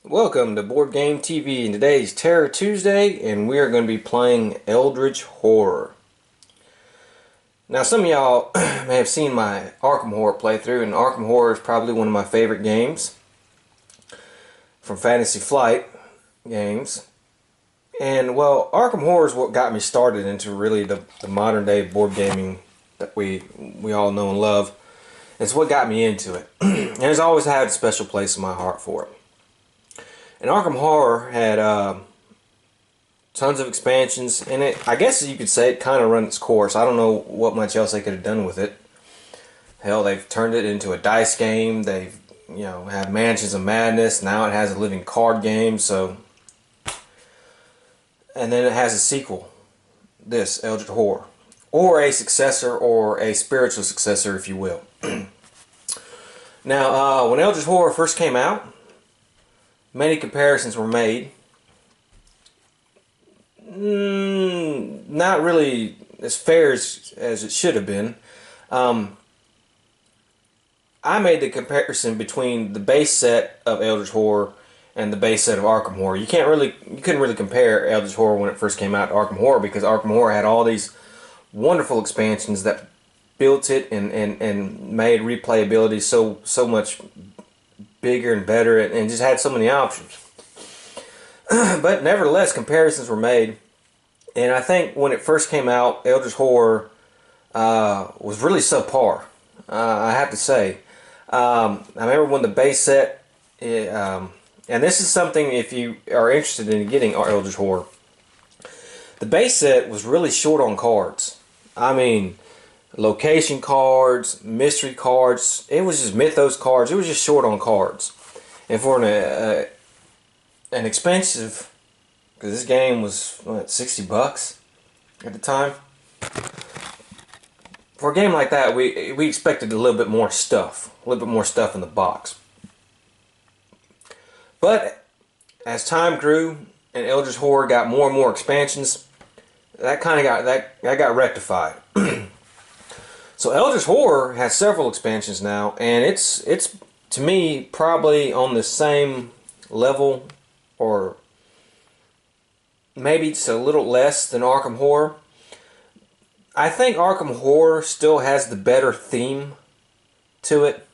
Welcome to Board Game TV, and today's Terror Tuesday, and we are going to be playing Eldritch Horror. Now, some of y'all may have seen my Arkham Horror playthrough, and Arkham Horror is probably one of my favorite games from Fantasy Flight games. And, well, Arkham Horror is what got me started into really the modern day board gaming that we all know and love. It's what got me into it. And it's always had a special place in my heart for it. And Arkham Horror had tons of expansions, and I guess you could say it kind of run its course. I don't know what much else they could have done with it. Hell, they've turned it into a dice game. They've, had Mansions of Madness. Now it has a living card game. So, and then it has a sequel, this Eldritch Horror, or a successor, or a spiritual successor, if you will. Now, when Eldritch Horror first came out, many comparisons were made. Not really as fair as it should have been. I made the comparison between the base set of Eldritch Horror and the base set of Arkham Horror. You couldn't really compare Eldritch Horror when it first came out to Arkham Horror, because Arkham Horror had all these wonderful expansions that built it and made replayability so much bigger and better, and just had so many options. But nevertheless, comparisons were made, and I think when it first came out, Eldritch Horror was really subpar. I have to say. I remember when the base set, and this is something if you are interested in getting Eldritch Horror, the base set was really short on cards. I mean, location cards, mystery cards, it was just mythos cards. It was just short on cards. And for an expensive, because this game was what, $60 at the time. For a game like that, we expected a little bit more stuff, in the box. But as time grew and Eldritch Horror got more and more expansions, that got rectified. So Eldritch Horror has several expansions now, and it's to me probably on the same level, or maybe it's a little less than Arkham Horror. I think Arkham Horror still has the better theme to it.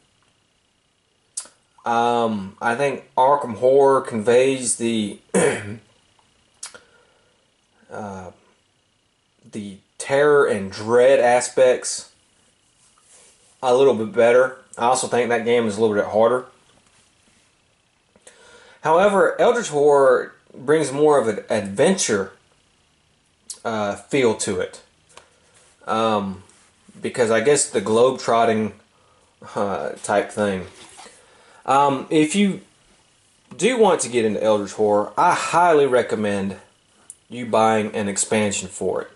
I think Arkham Horror conveys the the terror and dread aspects a little bit better. I also think that game is a little bit harder. However, Eldritch Horror brings more of an adventure feel to it. Because I guess the globe-trotting type thing. If you do want to get into Eldritch Horror, I highly recommend you buying an expansion for it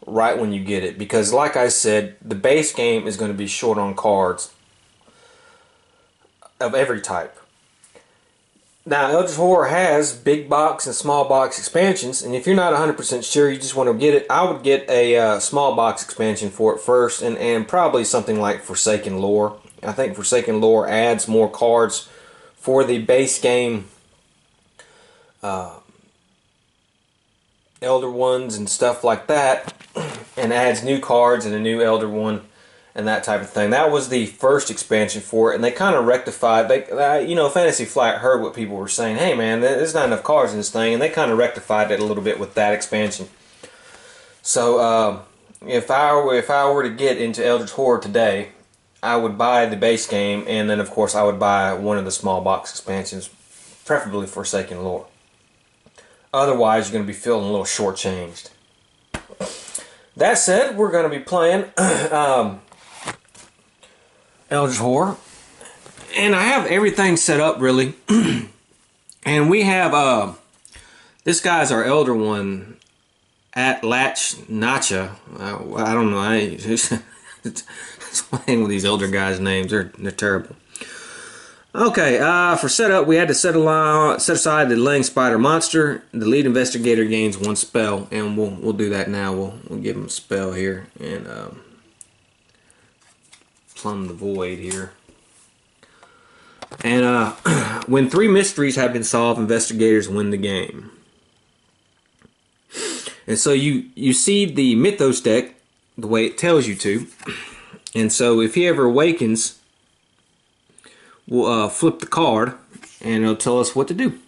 right when you get it, because like I said, the base game is going to be short on cards of every type. Now, Eldritch Horror has big box and small box expansions, and if you're not 100% sure, you just want to get it, I would get a small box expansion for it first, and probably something like Forsaken Lore. I think Forsaken Lore adds more cards for the base game Elder ones and stuff like that, and adds new cards and a new Elder one and that type of thing. That was the first expansion for it, and they kind of rectified. Fantasy Flight heard what people were saying. Hey man, there's not enough cards in this thing, and they kind of rectified it a little bit with that expansion. So if I were to get into Eldritch Horror today, I would buy the base game, and then of course I would buy one of the small box expansions, preferably Forsaken Lore. Otherwise, you're going to be feeling a little shortchanged. That said, we're going to be playing Eldritch Horror, and I have everything set up really. And we have this guy's our Elder one, atlach-nacha. I don't know. It's playing with these Elder guys' names. They're terrible. Okay, for setup, we had to set aside the laying spider monster. The lead investigator gains 1 spell, and we'll do that now. We'll give him a spell here and plumb the void here. And when 3 mysteries have been solved, investigators win the game. And so you see the Mythos deck the way it tells you to. And so if he ever awakens, we'll flip the card and it'll tell us what to do.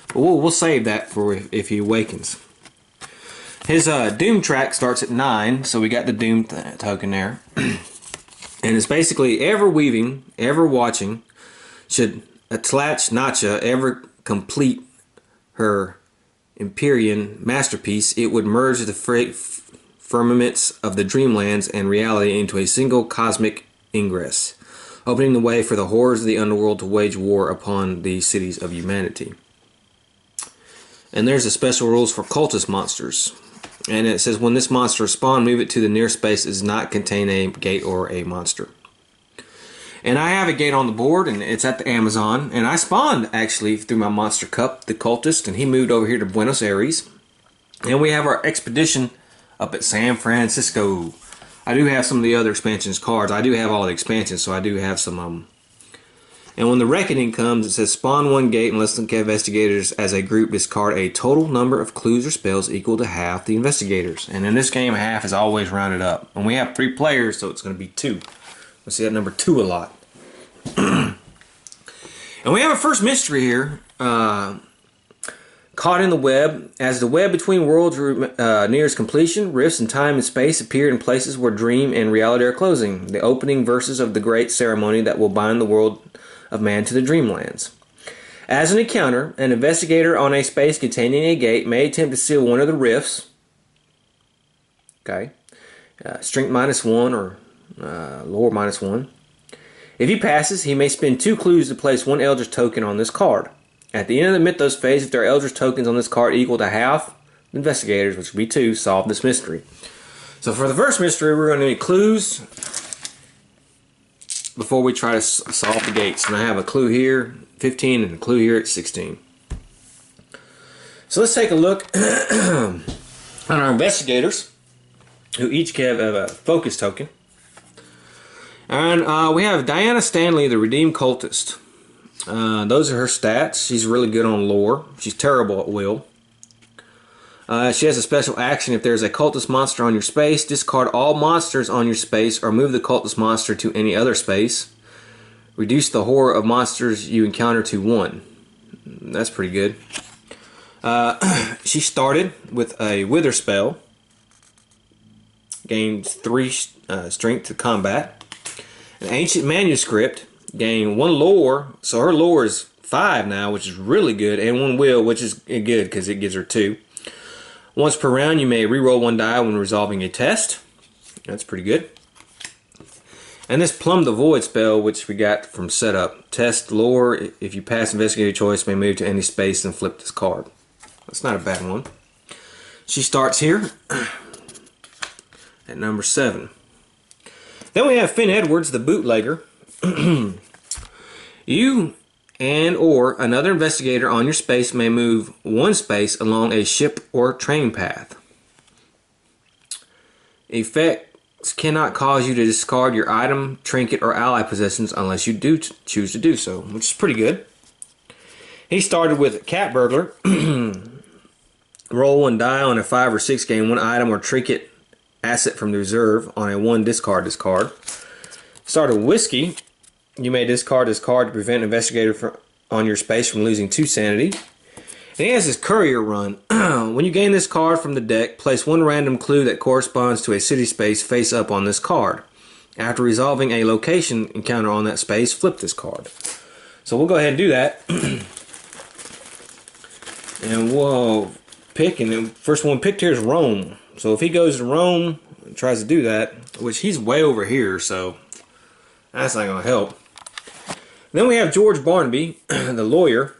But we'll save that for if he awakens. His Doom track starts at 9, so we got the Doom token there. And it's basically ever weaving, ever watching. Should atlach-nacha ever complete her Empyrean masterpiece, it would merge the firmaments of the dreamlands and reality into a single cosmic ingress, opening the way for the horrors of the underworld to wage war upon the cities of humanity. And there's the special rules for cultist monsters. And it says when this monster is spawned, move it to the nearest space that does not contain a gate or a monster. And I have a gate on the board, and it's at the Amazon. And I spawned, actually, through my Monster Cup, the cultist, and he moved over here to Buenos Aires. And we have our expedition up at San Francisco. I do have some of the other expansions cards. I do have all the expansions, so I do have some of them. And when the Reckoning comes, it says spawn 1 gate and let the investigators as a group discard a total number of clues or spells equal to half the investigators. And in this game, half is always rounded up. And we have 3 players, so it's going to be 2. We'll see that number 2 a lot. And we have a first mystery here. Caught in the web. As the web between worlds nears completion, rifts in time and space appear in places where dream and reality are closing. The opening verses of the great ceremony that will bind the world of man to the dreamlands. As an encounter, an investigator on a space containing a gate may attempt to seal one of the rifts. Okay. Strength -1 or lore -1. If he passes, he may spend 2 clues to place 1 eldritch token on this card. At the end of the Mythos phase, if there are eldritch tokens on this card equal to half, the investigators, which would be 2, solve this mystery. So for the first mystery, we're going to need clues before we try to solve the gates. And I have a clue here, 15, and a clue here at 16. So let's take a look on our investigators, who each have a focus token. And we have Diana Stanley, the Redeemed Cultist. Those are her stats. She's really good on lore. She's terrible at will. She has a special action. If there's a cultist monster on your space, discard all monsters on your space or move the cultist monster to any other space. Reduce the horror of monsters you encounter to 1. That's pretty good. She started with a Wither spell. Gained 3 strength to combat. An ancient manuscript. Gained 1 lore. So her lore is 5 now, which is really good. And 1 will, which is good because it gives her 2. Once per round, you may reroll 1 die when resolving a test. That's pretty good. And this Plumb the Void spell, which we got from setup. Test lore. If you pass investigator choice, may move to any space and flip this card. That's not a bad one. She starts here at number 7. Then we have Finn Edwards, the bootlegger. You and or another investigator on your space may move 1 space along a ship or train path. Effects cannot cause you to discard your item, trinket, or ally possessions unless you do choose to do so, which is pretty good. He started with Cat Burglar. Roll 1 die on a 5 or 6, gain 1 item or trinket asset from the reserve. On a 1, discard this card. Started Whiskey. You may discard this card to prevent an investigator on your space from losing 2 sanity. And he has his Courier run. When you gain this card from the deck, place 1 random clue that corresponds to a city space face up on this card. After resolving a location encounter on that space, flip this card. So we'll go ahead and do that. And we'll pick, and the first one picked here is Rome. So if he goes to Rome and tries to do that, which he's way over here, so that's not going to help. Then we have George Barnaby, the lawyer.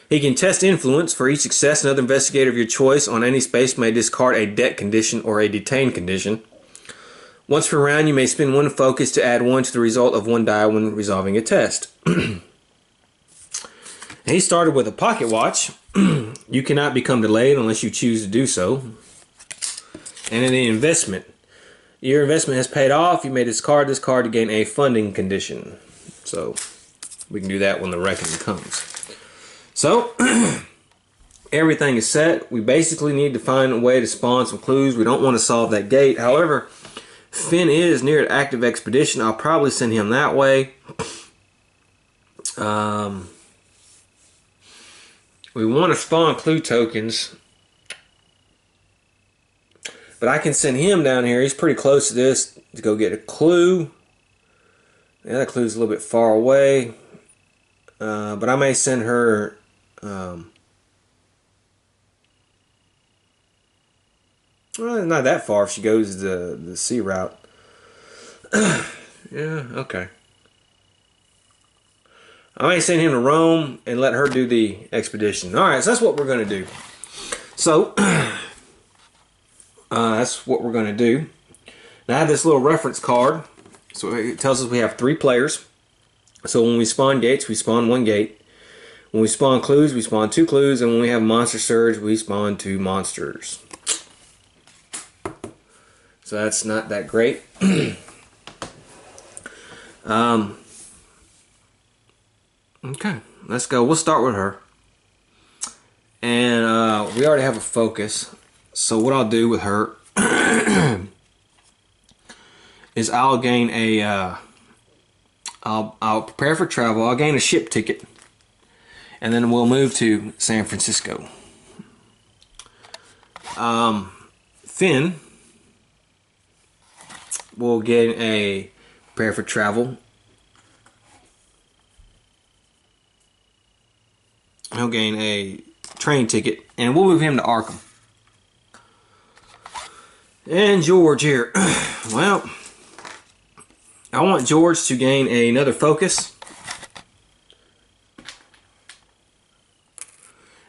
He can test influence. For each success, another investigator of your choice on any space may discard a debt condition or a detain condition. Once per round, you may spend 1 focus to add 1 to the result of 1 die when resolving a test. He started with a pocket watch. You cannot become delayed unless you choose to do so. And in the investment. Your investment has paid off. You may discard this card to gain a funding condition. So we can do that when the reckoning comes. So everything is set. We basically need to find a way to spawn some clues. We don't want to solve that gate. However, Finn is near an active expedition. I'll probably send him that way. We want to spawn clue tokens, but I can send him down here. He's pretty close to this to go get a clue. The other clue is a little bit far away, but I may send her. Well, not that far if she goes the sea route. Yeah, okay. I may send him to Rome and let her do the expedition. Alright, so that's what we're going to do. So, that's what we're going to do. Now I have this little reference card. So it tells us we have 3 players. So when we spawn gates, we spawn 1 gate. When we spawn clues, we spawn 2 clues. And when we have monster surge, we spawn 2 monsters. So that's not that great. Okay, let's go. We'll start with her. And we already have a focus. So what I'll do with her is I'll gain a I'll prepare for travel. I'll gain a ship ticket. And then we'll move to San Francisco. Finn will get a prepare for travel. He'll gain a train ticket, and we'll move him to Arkham. And George here. Well, I want George to gain another focus.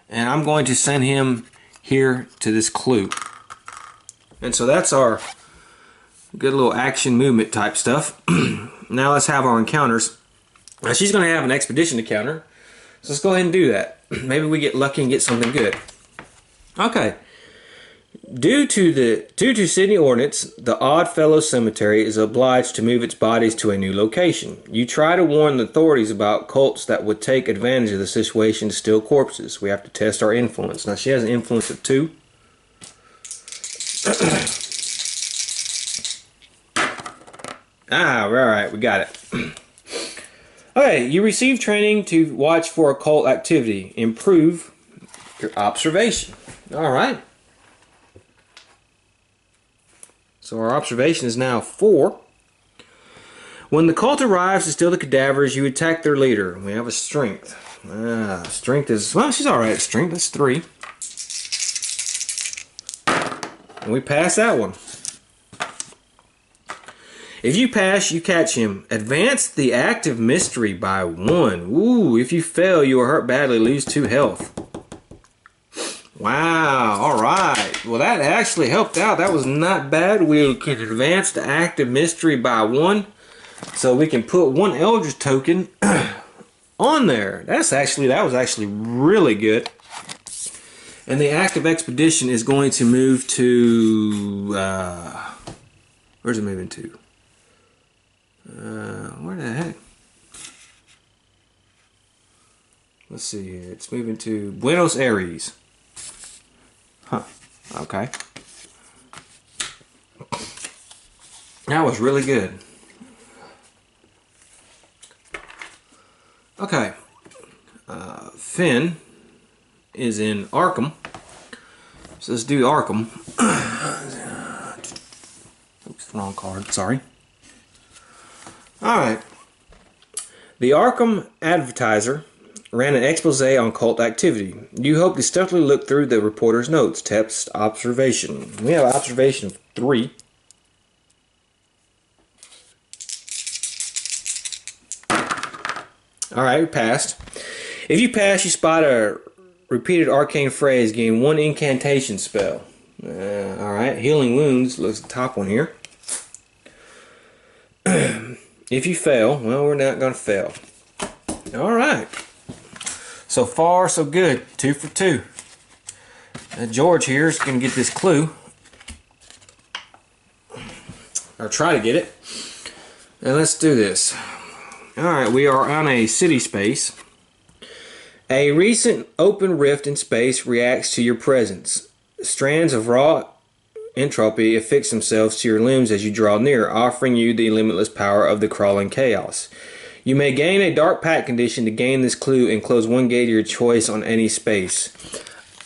And I'm going to send him here to this clue. And so that's our good little action movement type stuff. Now let's have our encounters. Now she's going to have an expedition encounter. So let's go ahead and do that. Maybe we get lucky and get something good. Okay. Due to Sydney ordinance, the Oddfellow Cemetery is obliged to move its bodies to a new location. You try to warn the authorities about cults that would take advantage of the situation to steal corpses. We have to test our influence. Now she has an influence of 2. Alright, we got it. Okay, you receive training to watch for occult activity. Improve your observation. Alright. So our observation is now 4. When the cult arrives to steal the cadavers, you attack their leader. We have a strength. Strength is, well, she's alright at strength. That's 3. And we pass that one. If you pass, you catch him. Advance the active mystery by 1. Ooh, if you fail, you are hurt badly, lose 2 health. Wow, alright. Well, that actually helped out. That was not bad. We can advance the active mystery by 1. So we can put 1 eldritch token on there. That was actually really good. And the active expedition is going to move to... where's it moving to? Where the heck? Let's see here. It's moving to Buenos Aires. Huh. Okay. That was really good. Okay. Finn is in Arkham. So let's do Arkham. Oops, wrong card. Sorry. Alright. The Arkham Advertiser ran an expose on cult activity. You hope to stealthily look through the reporter's notes. Test observation. We have an observation of 3. Alright, we passed. If you pass, you spot a repeated arcane phrase. Gain 1 incantation spell. Alright, healing wounds. Looks the top one here. If you fail, well, we're not going to fail. Alright. So far, so good. 2 for 2. George here is going to get this clue. Or try to get it. And let's do this. Alright, we are on a city space. A recent open rift in space reacts to your presence. Strands of raw entropy affix themselves to your limbs as you draw near, offering you the limitless power of the crawling chaos. You may gain a dark pack condition to gain this clue and close one gate of your choice on any space.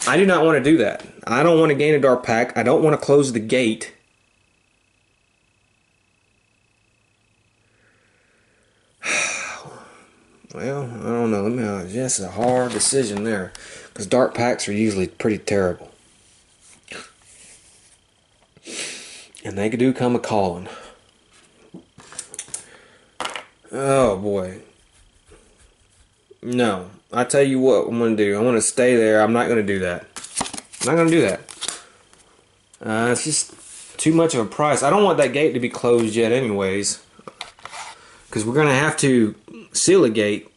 I do not want to do that. I don't want to gain a dark pack. I don't want to close the gate. Well, I don't know. That's a hard decision there, because dark packs are usually pretty terrible, and they do come a calling. Oh boy. No, I tell you what I'm gonna do. I'm gonna stay there. I'm not gonna do that. I'm not gonna do that. It's just too much of a price. I don't want that gate to be closed yet, anyways, because we're gonna have to seal a gate.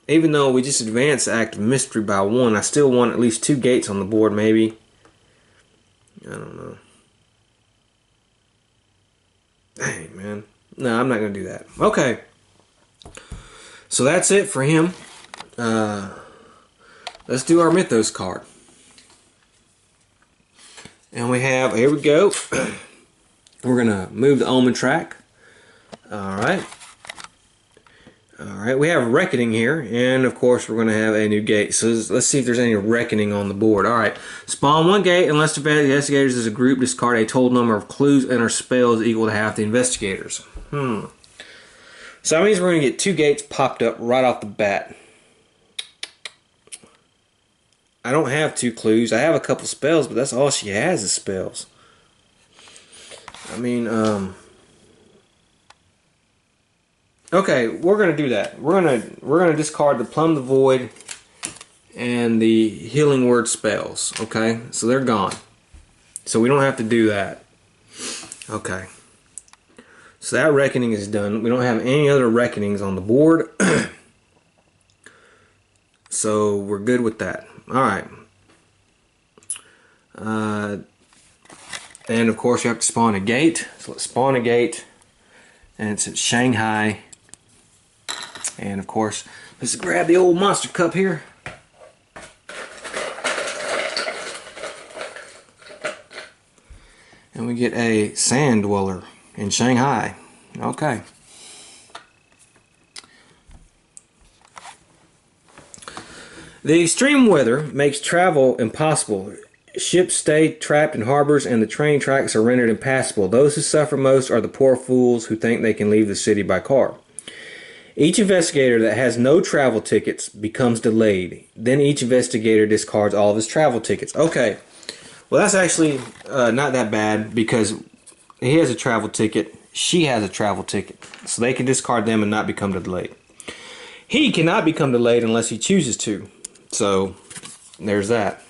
Even though we just advanced Act of Mystery by 1, I still want at least 2 gates on the board, maybe. I don't know. Dang, man. No, I'm not going to do that. Okay. So that's it for him. Let's do our Mythos card. And we have, here we go. We're going to move the Omen track. Alright. Alright, we have Reckoning here, and of course we're going to have a new gate. So let's see if there's any Reckoning on the board. Alright, spawn one gate unless the investigators as a group discard a total number of clues and or spells equal to half the investigators. So that means we're going to get 2 gates popped up right off the bat. I don't have 2 clues. I have a couple spells, but that's all she has is spells. I mean, okay, we're gonna do that. We're gonna discard the Plumb the Void and the Healing Word spells. Okay, so they're gone. So we don't have to do that. Okay. So that Reckoning is done. We don't have any other Reckonings on the board. So we're good with that. Alright. And of course you have to spawn a gate. So let's spawn a gate. And it's at Shanghai. And of course, let's grab the old monster cup here. And we get a Sand Dweller in Shanghai. Okay. The extreme weather makes travel impossible. Ships stay trapped in harbors and the train tracks are rendered impassable. Those who suffer most are the poor fools who think they can leave the city by car. Each investigator that has no travel tickets becomes delayed. Then each investigator discards all of his travel tickets. Okay. Well, that's actually not that bad because he has a travel ticket. She has a travel ticket. So they can discard them and not become delayed. He cannot become delayed unless he chooses to. So there's that.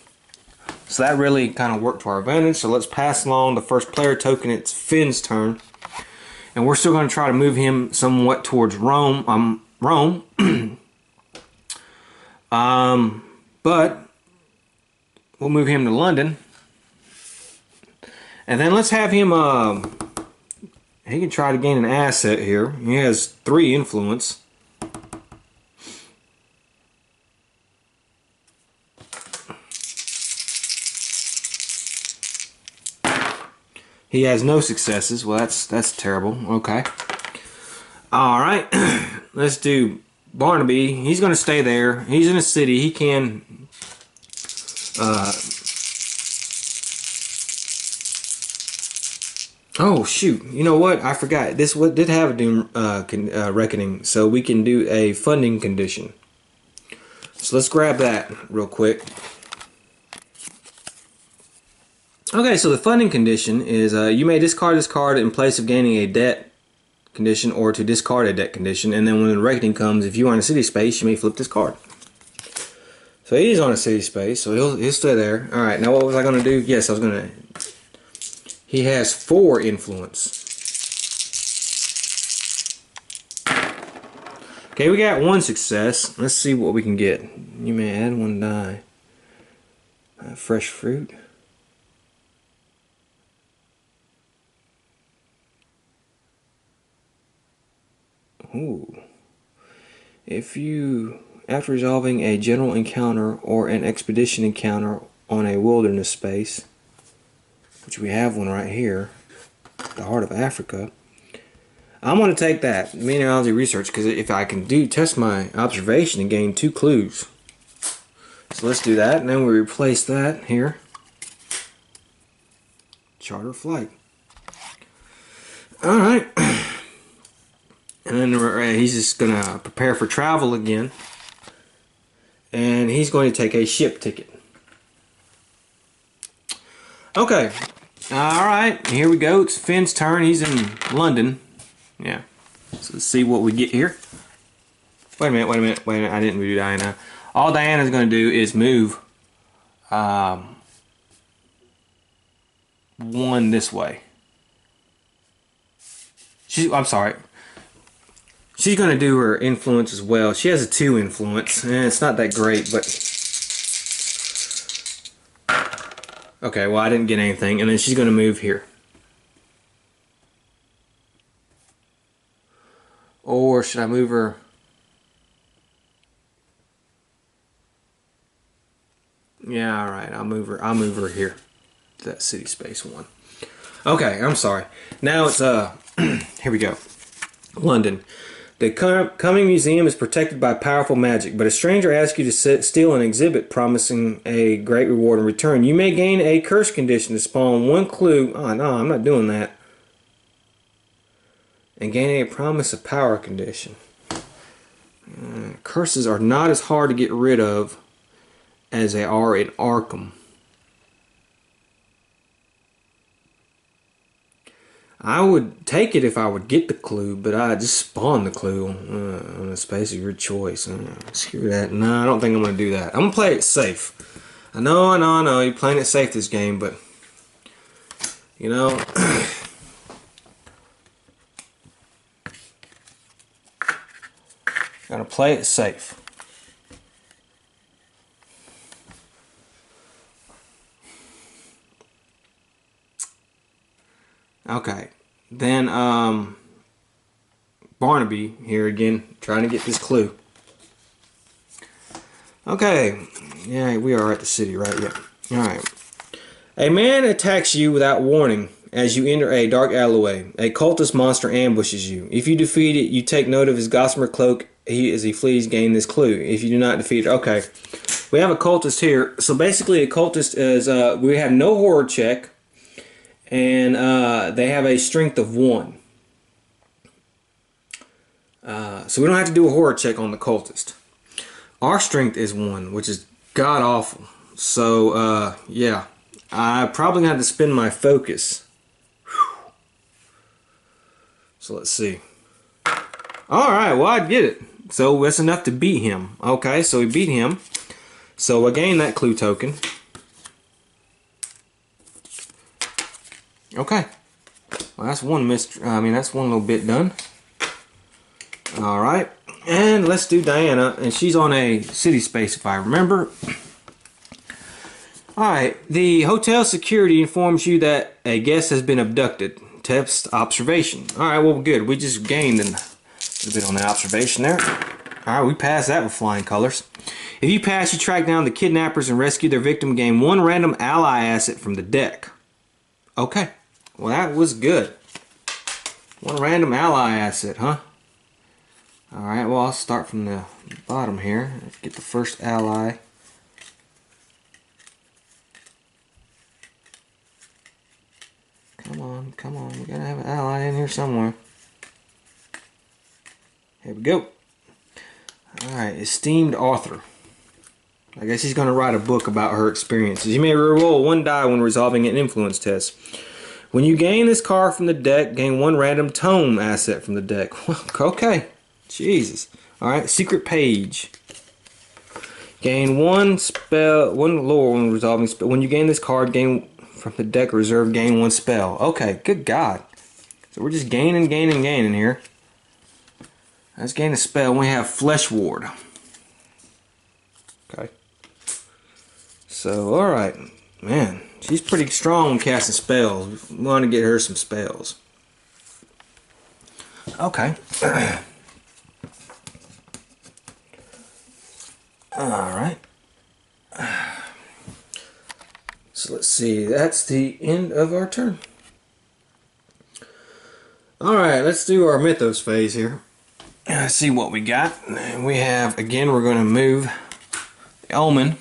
So that really kind of worked to our advantage. So let's pass along the first player token. It's Finn's turn. And we're still going to try to move him somewhat towards Rome. But we'll move him to London. And then let's have him, he can try to gain an asset here. He has 3 influence. He has no successes. Well, that's terrible. Okay. All right. Let's do Barnaby. He's going to stay there. He's in a city. He can. Oh shoot! You know what? I forgot. This did have a doom reckoning, so we can do a funding condition. So let's grab that real quick. Okay, so the funding condition is you may discard this card in place of gaining a debt condition or to discard a debt condition, and then when the reckoning comes, if you are in a city space, you may flip this card. So he's on a city space, so he'll stay there. Alright, now what was I going to do? Yes, I was going to... He has 4 influence. Okay, we got 1 success. Let's see what we can get. You may add 1 die. Fresh fruit. If you, after resolving a general encounter or an expedition encounter on a wilderness space, which we have one right here, the heart of Africa, I'm going to take that, mineralogy research, because if I can test my observation and gain 2 clues. So let's do that, and then we replace that here. Charter flight. Alright. And then he's just going to prepare for travel again. And he's going to take a ship ticket. Okay. Alright, here we go. It's Finn's turn. He's in London. Yeah. So let's see what we get here. Wait a minute. I didn't do Diana. All Diana's going to do is move 1 this way. I'm sorry. She's going to do her influence as well. She has a 2 influence. It's not that great, but... Okay, well I didn't get anything. And then she's going to move here. Or should I move her... Yeah, alright, I'll move her here. That city space 1. Okay, I'm sorry. Now it's here we go. London. The coming museum is protected by powerful magic, but a stranger asks you to steal an exhibit promising a great reward in return. You may gain a curse condition to spawn 1 clue. Oh no, I'm not doing that. And gain a promise of power condition. Curses are not as hard to get rid of as they are in Arkham. I would take it if I would get the clue, but I just spawned the clue on a space of your choice. Screw that. No, I don't think I'm going to do that. I'm going to play it safe. I know. You're playing it safe this game, but, you know, got to play it safe. Okay, then Barnaby here again, trying to get this clue. Okay, yeah, we are at the city, right? Yeah. Alright. A man attacks you without warning as you enter a dark alleyway. A cultist monster ambushes you. If you defeat it, you take note of his gossamer cloak as he flees, gain this clue. If you do not defeat it, okay. We have a cultist here. So basically a cultist is, we have no horror check. And they have a strength of 1. So we don't have to do a horror check on the cultist. Our strength is 1, which is god awful. So yeah, I probably have to spend my focus. Whew. So let's see. Alright, well I get it. So that's enough to beat him. Okay, so we beat him. So I gain that clue token. Okay, well that's one that's one little bit done. All right, and let's do Diana, and she's on a city space if I remember. All right, the hotel security informs you that a guest has been abducted. Test observation. All right, well good. We just gained a little bit on the observation there. All right, we passed that with flying colors. If you pass, you track down the kidnappers and rescue their victim. Gain 1 random ally asset from the deck. Okay. Well, that was good. 1 random ally asset, huh? Alright, well, I'll start from the bottom here. Let's get the first ally. Come on. We gotta have an ally in here somewhere. Here we go. Alright, esteemed author. I guess he's gonna write a book about her experiences. You may reroll 1 die when resolving an influence test. When you gain this card from the deck, gain 1 random tome asset from the deck. Well, okay. Jesus. Alright, secret page. Gain 1 spell, 1 lore when resolving spell. When you gain this card, gain from the deck reserve, gain 1 spell. Okay, good God. So we're just gaining here. Let's gain a spell. We have Flesh Ward. Okay. So, alright. Man, she's pretty strong when casting spells. We want to get her some spells. Okay. Alright. So let's see. That's the end of our turn. Alright, let's do our Mythos phase here. Let's see what we got. We have, again, we're going to move the Omen.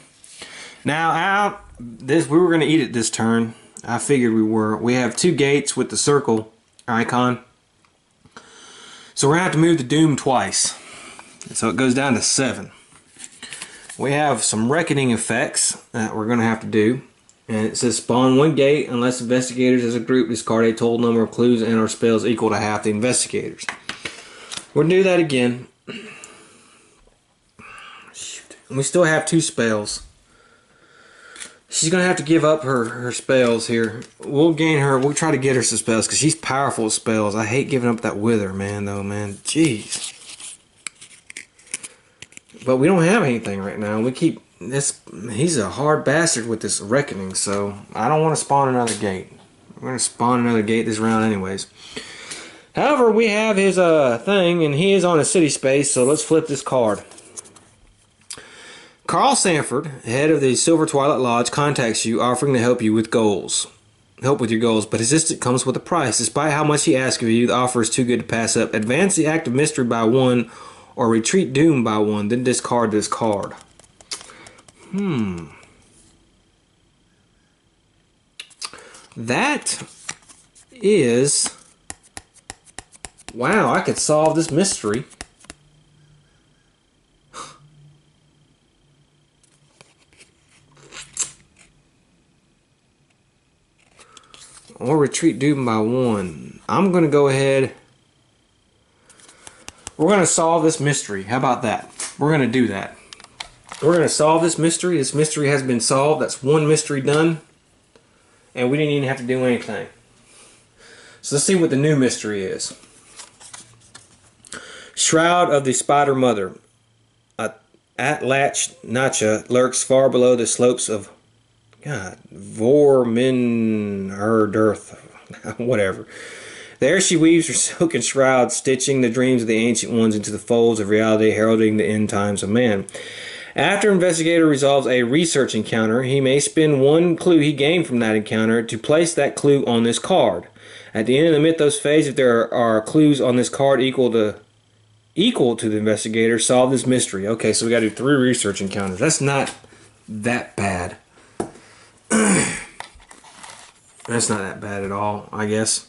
Now, out this, we were going to eat it this turn. I figured we were. We have 2 gates with the circle icon. So we're going to have to move the Doom twice. So it goes down to 7. We have some reckoning effects that we're going to have to do. And it says spawn 1 gate unless investigators as a group discard a total number of clues and or spells equal to half the investigators. We're going to do that again. Shoot. And we still have 2 spells. She's going to have to give up her spells here. We'll gain her. We'll try to get her some spells because she's powerful with spells. I hate giving up that Wither, man, though, man. Jeez. But we don't have anything right now. We keep this. He's a hard bastard with this reckoning, so I don't want to spawn another gate. We're going to spawn another gate this round anyways. However, we have his thing, and he is on a city space, so let's flip this card. Carl Sanford, head of the Silver Twilight Lodge, contacts you, offering to help you with goals. Help with your goals, but his assistant comes with a price. Despite how much he asks of you, the offer is too good to pass up. Advance the Act of Mystery by 1, or retreat Doom by 1, then discard this card. That is... Wow, I could solve this mystery. Or retreat Doom by 1. I'm going to go ahead. We're going to solve this mystery. How about that? We're going to do that. We're going to solve this mystery. This mystery has been solved. That's 1 mystery done. And we didn't even have to do anything. So let's see what the new mystery is. Shroud of the Spider Mother. Atlach-nacha lurks far below the slopes of Vorminherdurth. Whatever. There she weaves her silken shroud, stitching the dreams of the ancient ones into the folds of reality, heralding the end times of man. After investigator resolves a research encounter, he may spend 1 clue he gained from that encounter to place that clue on this card. At the end of the Mythos phase, if there are clues on this card equal to the investigator, solve this mystery. Okay, so we got to do 3 research encounters. That's not that bad. That's not that bad at all, I guess.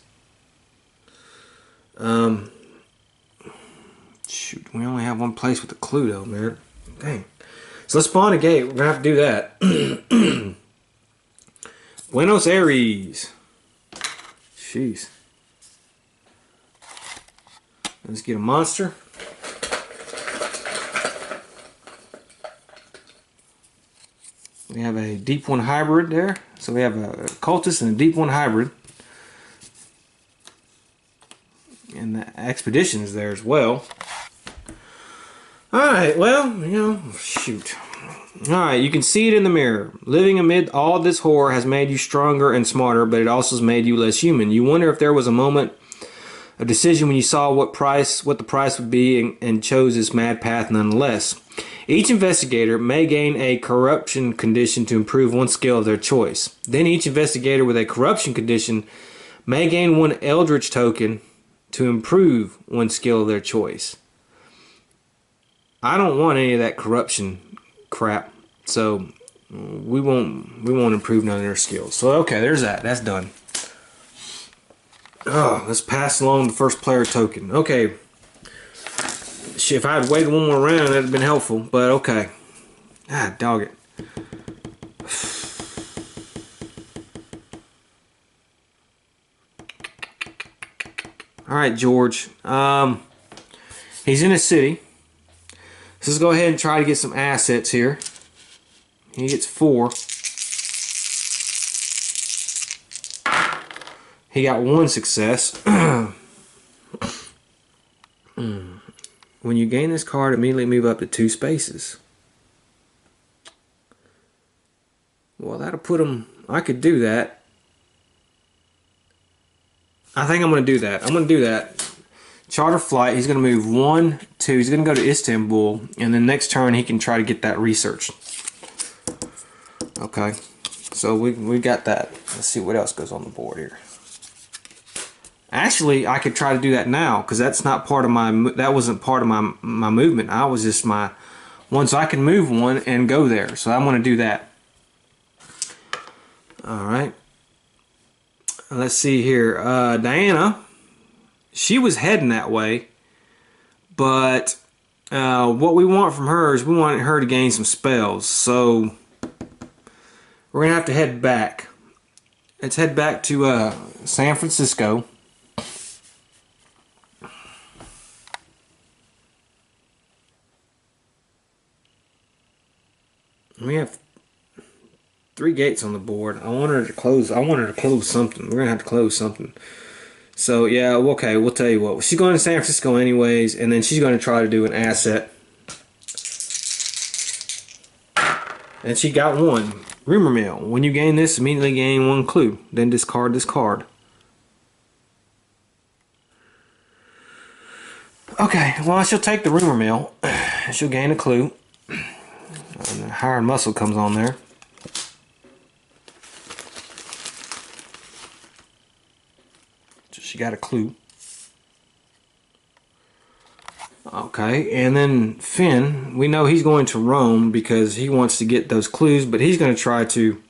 Shoot, we only have 1 place with the clue though, man. Dang. So let's spawn a gate. We're gonna have to do that. Buenos Aires. Jeez. Let's get a monster. We have a Deep One hybrid there. So we have a cultist and a Deep One hybrid. And the expedition is there as well. Alright, well, shoot. Alright, you can see it in the mirror. Living amid all this horror has made you stronger and smarter, but it also has made you less human. You wonder if there was a moment of decision when you saw what the price would be and chose this mad path nonetheless. Each investigator may gain a corruption condition to improve 1 skill of their choice. Then each investigator with a corruption condition may gain 1 eldritch token to improve 1 skill of their choice. I don't want any of that corruption crap, so we won't improve none of their skills. So okay, there's that. That's done. Oh, let's pass along the first player token. Okay. Shit, if I had waited 1 more round, that'd have been helpful. But okay. Dog it. All right, George. He's in a city. So let's go ahead and try to get some assets here. He gets 4. He got 1 success. When you gain this card, immediately move up to 2 spaces. Well, that'll put him... I could do that. I think I'm going to do that. I'm going to do that. Charter flight. He's going to move 1, 2. He's going to go to Istanbul, and then next turn he can try to get that research. Okay, so we got that. Let's see what else goes on the board here. Actually, I could try to do that now because that's not part of my. That wasn't part of my movement. I was just my one, so I can move 1 and go there. So I'm going to do that. All right. Let's see here. Diana, she was heading that way, but what we want from her is we want her to gain some spells. So we're going to have to head back. Let's head back to San Francisco. We have 3 gates on the board. I want her to close. I want her to close something. We're gonna have to close something. So yeah, okay. We'll tell you what. She's going to San Francisco anyways, and then she's going to try to do an asset. And she got 1 rumor mill. When you gain this, immediately gain 1 clue. Then discard this card. Okay. Well, she'll take the rumor mill. She'll gain a clue. And the Hired Muscle comes on there. So she got a clue. Okay, and then Finn, we know he's going to Rome because he wants to get those clues, but he's going to try to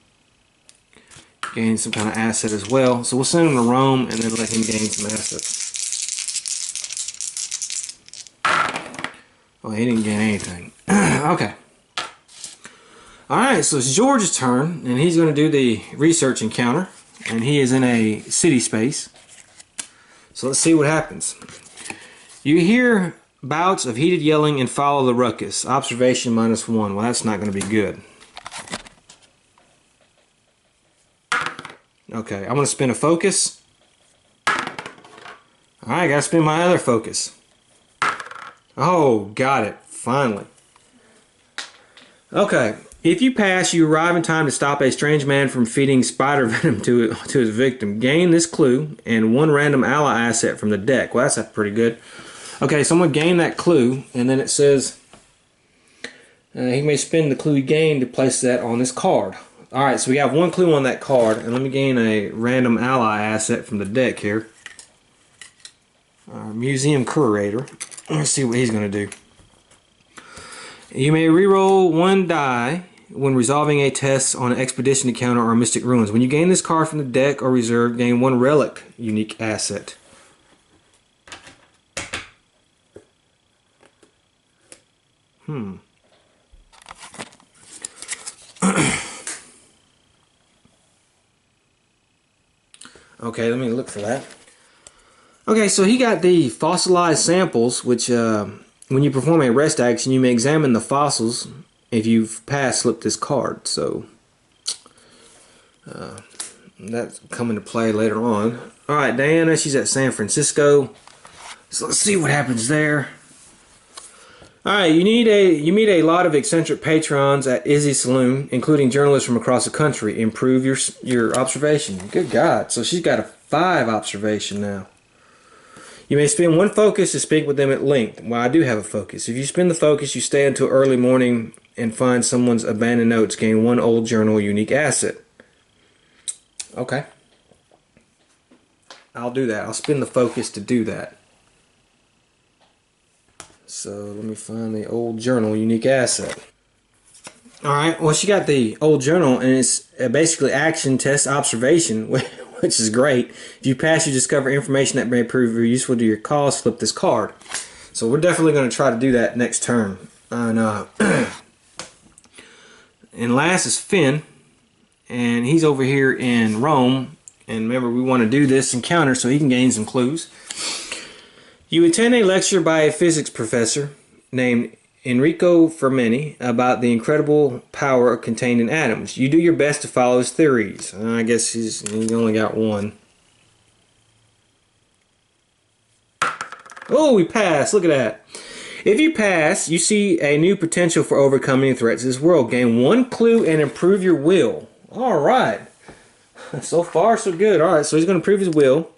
gain some kind of asset as well. So we'll send him to Rome and then let him gain some assets. Oh, he didn't gain anything. Okay. Alright, so it's George's turn, and he's going to do the research encounter, and he is in a city space. So let's see what happens. You hear bouts of heated yelling and follow the ruckus. Observation -1. Well, that's not going to be good. Okay, I'm going to spin a focus. Alright, got to spin my other focus. Oh, got it. Finally. Okay. If you pass, you arrive in time to stop a strange man from feeding spider venom to his victim. Gain this clue and 1 random ally asset from the deck. Well, that's pretty good. Okay, so I'm going to gain that clue, and then it says he may spend the clue he gained to place that on this card. Alright, so we have 1 clue on that card, and let me gain a random ally asset from the deck here. Museum Curator. Let's see what he's going to do. You may reroll 1 die when resolving a test on an expedition encounter or mystic ruins. When you gain this card from the deck or reserve, gain 1 relic unique asset. Okay, let me look for that. Okay, so he got the fossilized samples, which when you perform a rest action, you may examine the fossils. If you've passed, slip this card. So that's coming to play later on. Alright, Diana, she's at San Francisco. So let's see what happens there. Alright, you meet a lot of eccentric patrons at Izzy's Saloon, including journalists from across the country. Improve your observation. Good God. So she's got a 5 observation now. You may spend 1 focus to speak with them at length. Well, I do have a focus. If you spend the focus, you stay until early morning and find someone's abandoned notes. Gain 1 old journal unique asset. Okay. I'll do that. I'll spend the focus to do that. So let me find the old journal unique asset. Alright, well, she got the old journal, and it's basically action, test, observation, which is great. If you pass, you discover information that may prove useful to your cause. Flip this card. So we're definitely going to try to do that next turn. And last is Finn, and he's over here in Rome. And remember, we want to do this encounter so he can gain some clues. You attend a lecture by a physics professor named Enrico Fermini about the incredible power contained in atoms. You do your best to follow his theories. I guess he's only got 1. Oh, we passed. Look at that. If you pass, you see a new potential for overcoming threats of this world. Gain 1 clue and improve your will. Alright. So far, so good. Alright, so he's going to improve his will.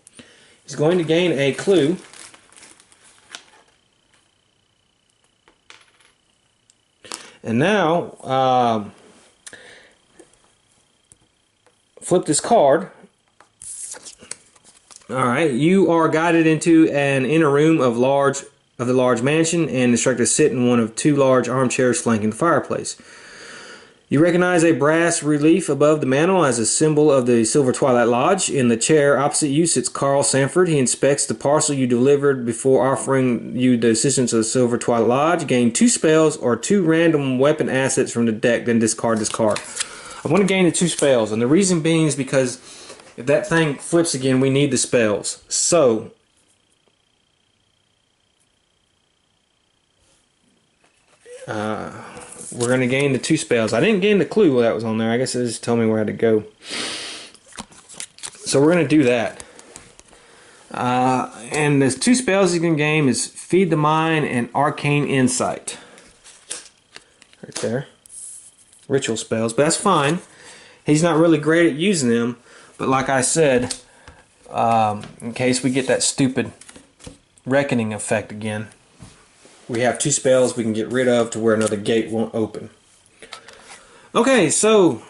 He's going to gain a clue. And now, flip this card. Alright, you are guided into an inner room of the large mansion and instructed to sit in one of two large armchairs flanking the fireplace. You recognize a brass relief above the mantel as a symbol of the Silver Twilight Lodge. In the chair opposite you sits Carl Sanford. He inspects the parcel you delivered before offering you the assistance of the Silver Twilight Lodge. Gain 2 spells or 2 random weapon assets from the deck, then discard this card. I want to gain the 2 spells, and the reason being is because if that thing flips again, we need the spells. So, we're going to gain the 2 spells. I didn't gain the clue that was on there. I guess it just told me where I had to go. So we're going to do that. And the 2 spells you can gain is Feed the Mind and Arcane Insight. Right there. Ritual spells, but that's fine. He's not really great at using them. But like I said, in case we get that stupid Reckoning effect again, we have 2 spells we can get rid of to where another gate won't open. Okay, so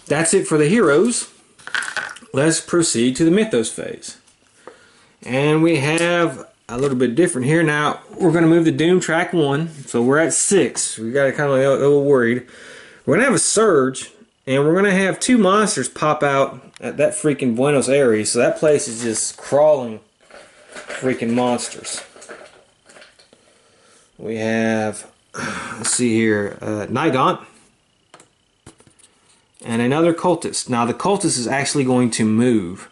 that's it for the heroes. Let's proceed to the Mythos phase. And we have a little bit different here. Now, we're going to move to Doom Track 1. So we're at 6. We got to kind of a little worried. We're going to have a Surge. And we're going to have 2 monsters pop out at that freaking Buenos Aires. So that place is just crawling freaking monsters. We have, let's see here, Nigaunt. And another Cultist. Now the Cultist is actually going to move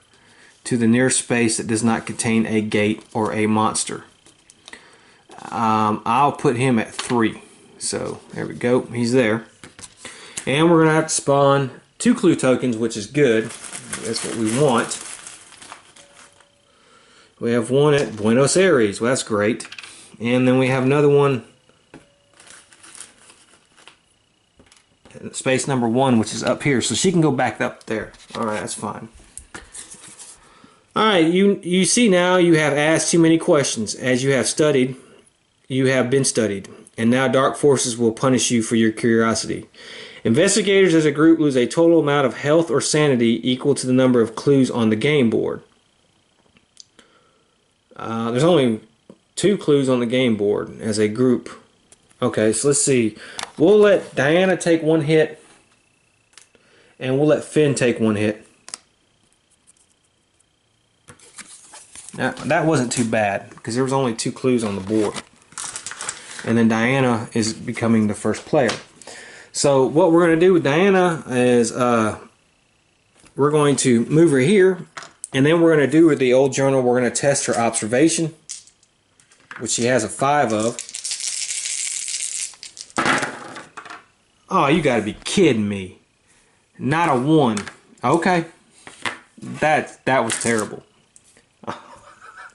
to the nearest space that does not contain a gate or a monster. I'll put him at 3. So there we go. He's there. And we're going to have to spawn 2 clue tokens, which is good. That's what we want. We have one at Buenos Aires. Well, that's great. And then we have another one at space number 1, which is up here. So she can go back up there. Alright, that's fine. Alright, you see now you have asked too many questions. As you have studied, you have been studied. And now dark forces will punish you for your curiosity. Investigators as a group lose a total amount of health or sanity equal to the number of clues on the game board. There's only 2 clues on the game board as a group. Okay, so let's see. We'll let Diana take 1 hit. And we'll let Finn take 1 hit. Now, that wasn't too bad, because there was only 2 clues on the board. And then Diana is becoming the first player. So what we're going to do with Diana is we're going to move her here, and then we're going to do with the old journal, we're going to test her observation, which she has a 5 of. Oh, you got to be kidding me. Not a 1. Okay. That was terrible.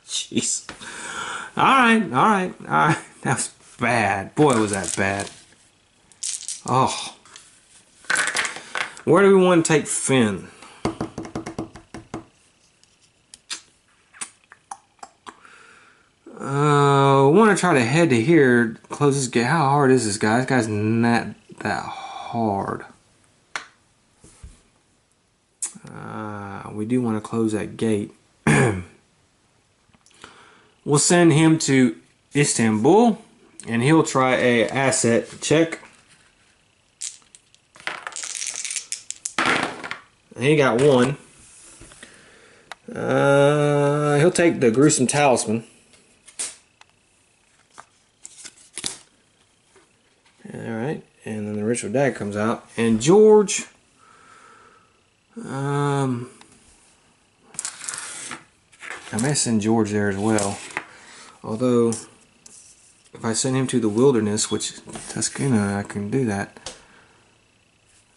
Jeez. Alright. That was bad. Boy, was that bad. Oh. Where do we want to take Finn? We want to try to head to here, close this gate. How hard is this guy? This guy's not that hard. We do want to close that gate. We'll send him to Istanbul, and he'll try a asset check. He got 1. He'll take the gruesome talisman. Alright, and then the ritual dagger comes out. And George, I may send George there as well. Although, if I send him to the wilderness, which Tuscana, I can do that.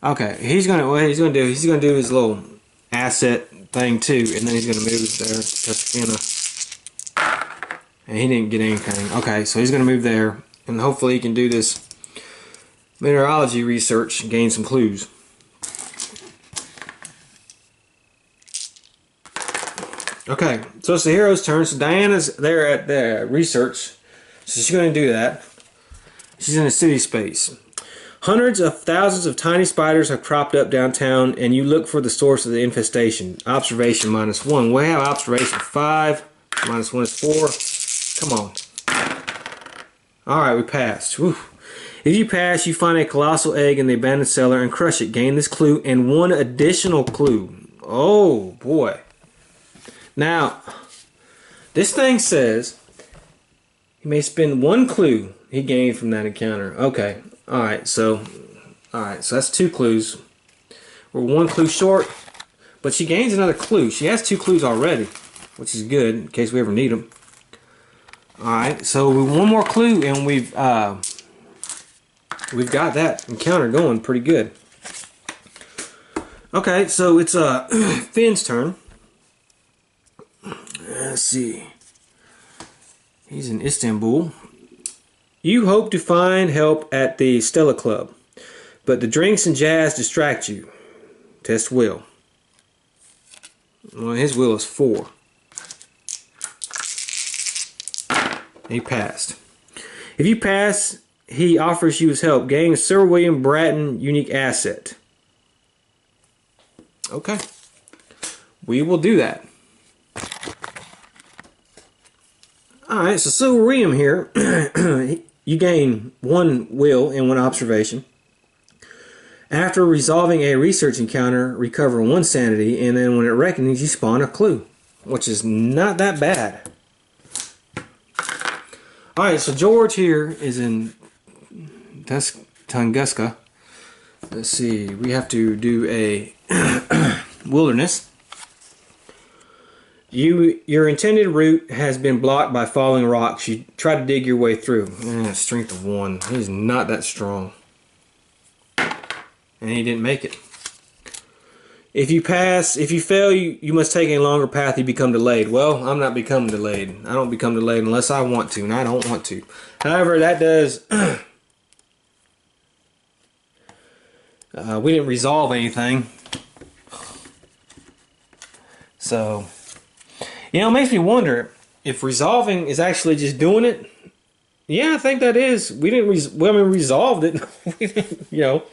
Okay, what he's gonna do his little asset thing too, and then he's gonna move there to Tuscana. And he didn't get anything. Okay, so he's gonna move there, and hopefully he can do this mineralogy research and gain some clues. Okay, so it's the hero's turn. So Diana's there at the research. So she's going to do that. She's in a city space. Hundreds of thousands of tiny spiders have cropped up downtown, and you look for the source of the infestation. Observation -1. We have observation 5. -1 is 4. Come on. Alright, we passed. Whew. If you pass, you find a colossal egg in the abandoned cellar and crush it. Gain this clue and one additional clue. Oh, boy. Now, this thing says you may spend 1 clue he gained from that encounter. Okay. Alright, so that's 2 clues. We're 1 clue short, but she gains another clue. She has 2 clues already, which is good in case we ever need them. Alright, so 1 more clue and we've got that encounter going pretty good. Okay, so it's Finn's turn. Let's see. He's in Istanbul. You hope to find help at the Stella Club, but the drinks and jazz distract you. Test will. Well, his will is 4. He passed. If you pass, he offers you his help. Gain Sir William Bratton unique asset. Okay. We will do that. Alright, so Sir William here, you gain 1 will and 1 observation. After resolving a research encounter, recover 1 sanity, and then when it reckons, you spawn a clue, which is not that bad. Alright, so George here is in Tunguska. Let's see, we have to do a wilderness. Your intended route has been blocked by falling rocks. You try to dig your way through. Strength of 1. He's not that strong. And he didn't make it. If you fail, you must take a longer path. You become delayed. Well, I'm not becoming delayed. I don't become delayed unless I want to, and I don't want to. However, that does... we didn't resolve anything. So... You know, it makes me wonder if resolving is actually just doing it. Yeah, I think that is. We didn't. We resolved it. We didn't, you know.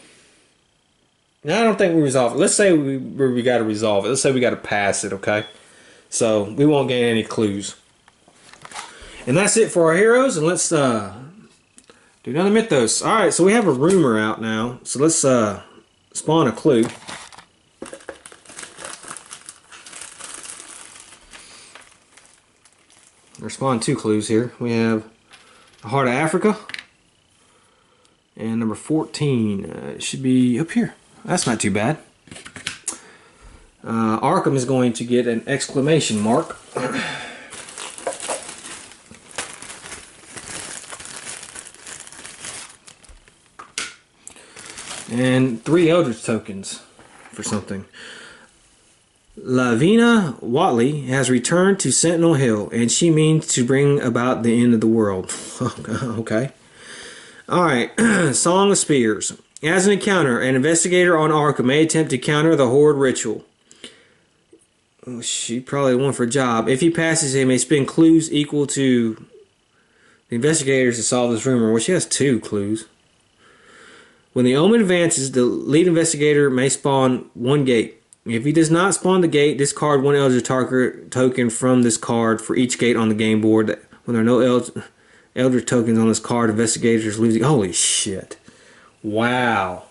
I don't think we resolved it. Let's say we got to resolve it. Let's say we got to pass it. Okay. So we won't gain any clues. And that's it for our heroes. And let's do another mythos. All right. So we have a rumor out now. So let's spawn a clue. There's spawn 2 clues here. We have the Heart of Africa and number 14. It should be up here. That's not too bad. Arkham is going to get an exclamation mark. And 3 eldritch tokens for something. Lavina Watley has returned to Sentinel Hill, and she means to bring about the end of the world. Okay. Alright, Song of Spears. As an encounter, an investigator on Arkham may attempt to counter the Horde ritual. Oh, she probably won for a job. If he passes, he may spend clues equal to the investigators to solve this rumor. Well, she has 2 clues. When the omen advances, the lead investigator may spawn 1 gate. If he does not spawn the gate, discard 1 Eldritch token from this card for each gate on the game board. When there are no Eldritch tokens on this card, investigators losing. Holy shit. Wow.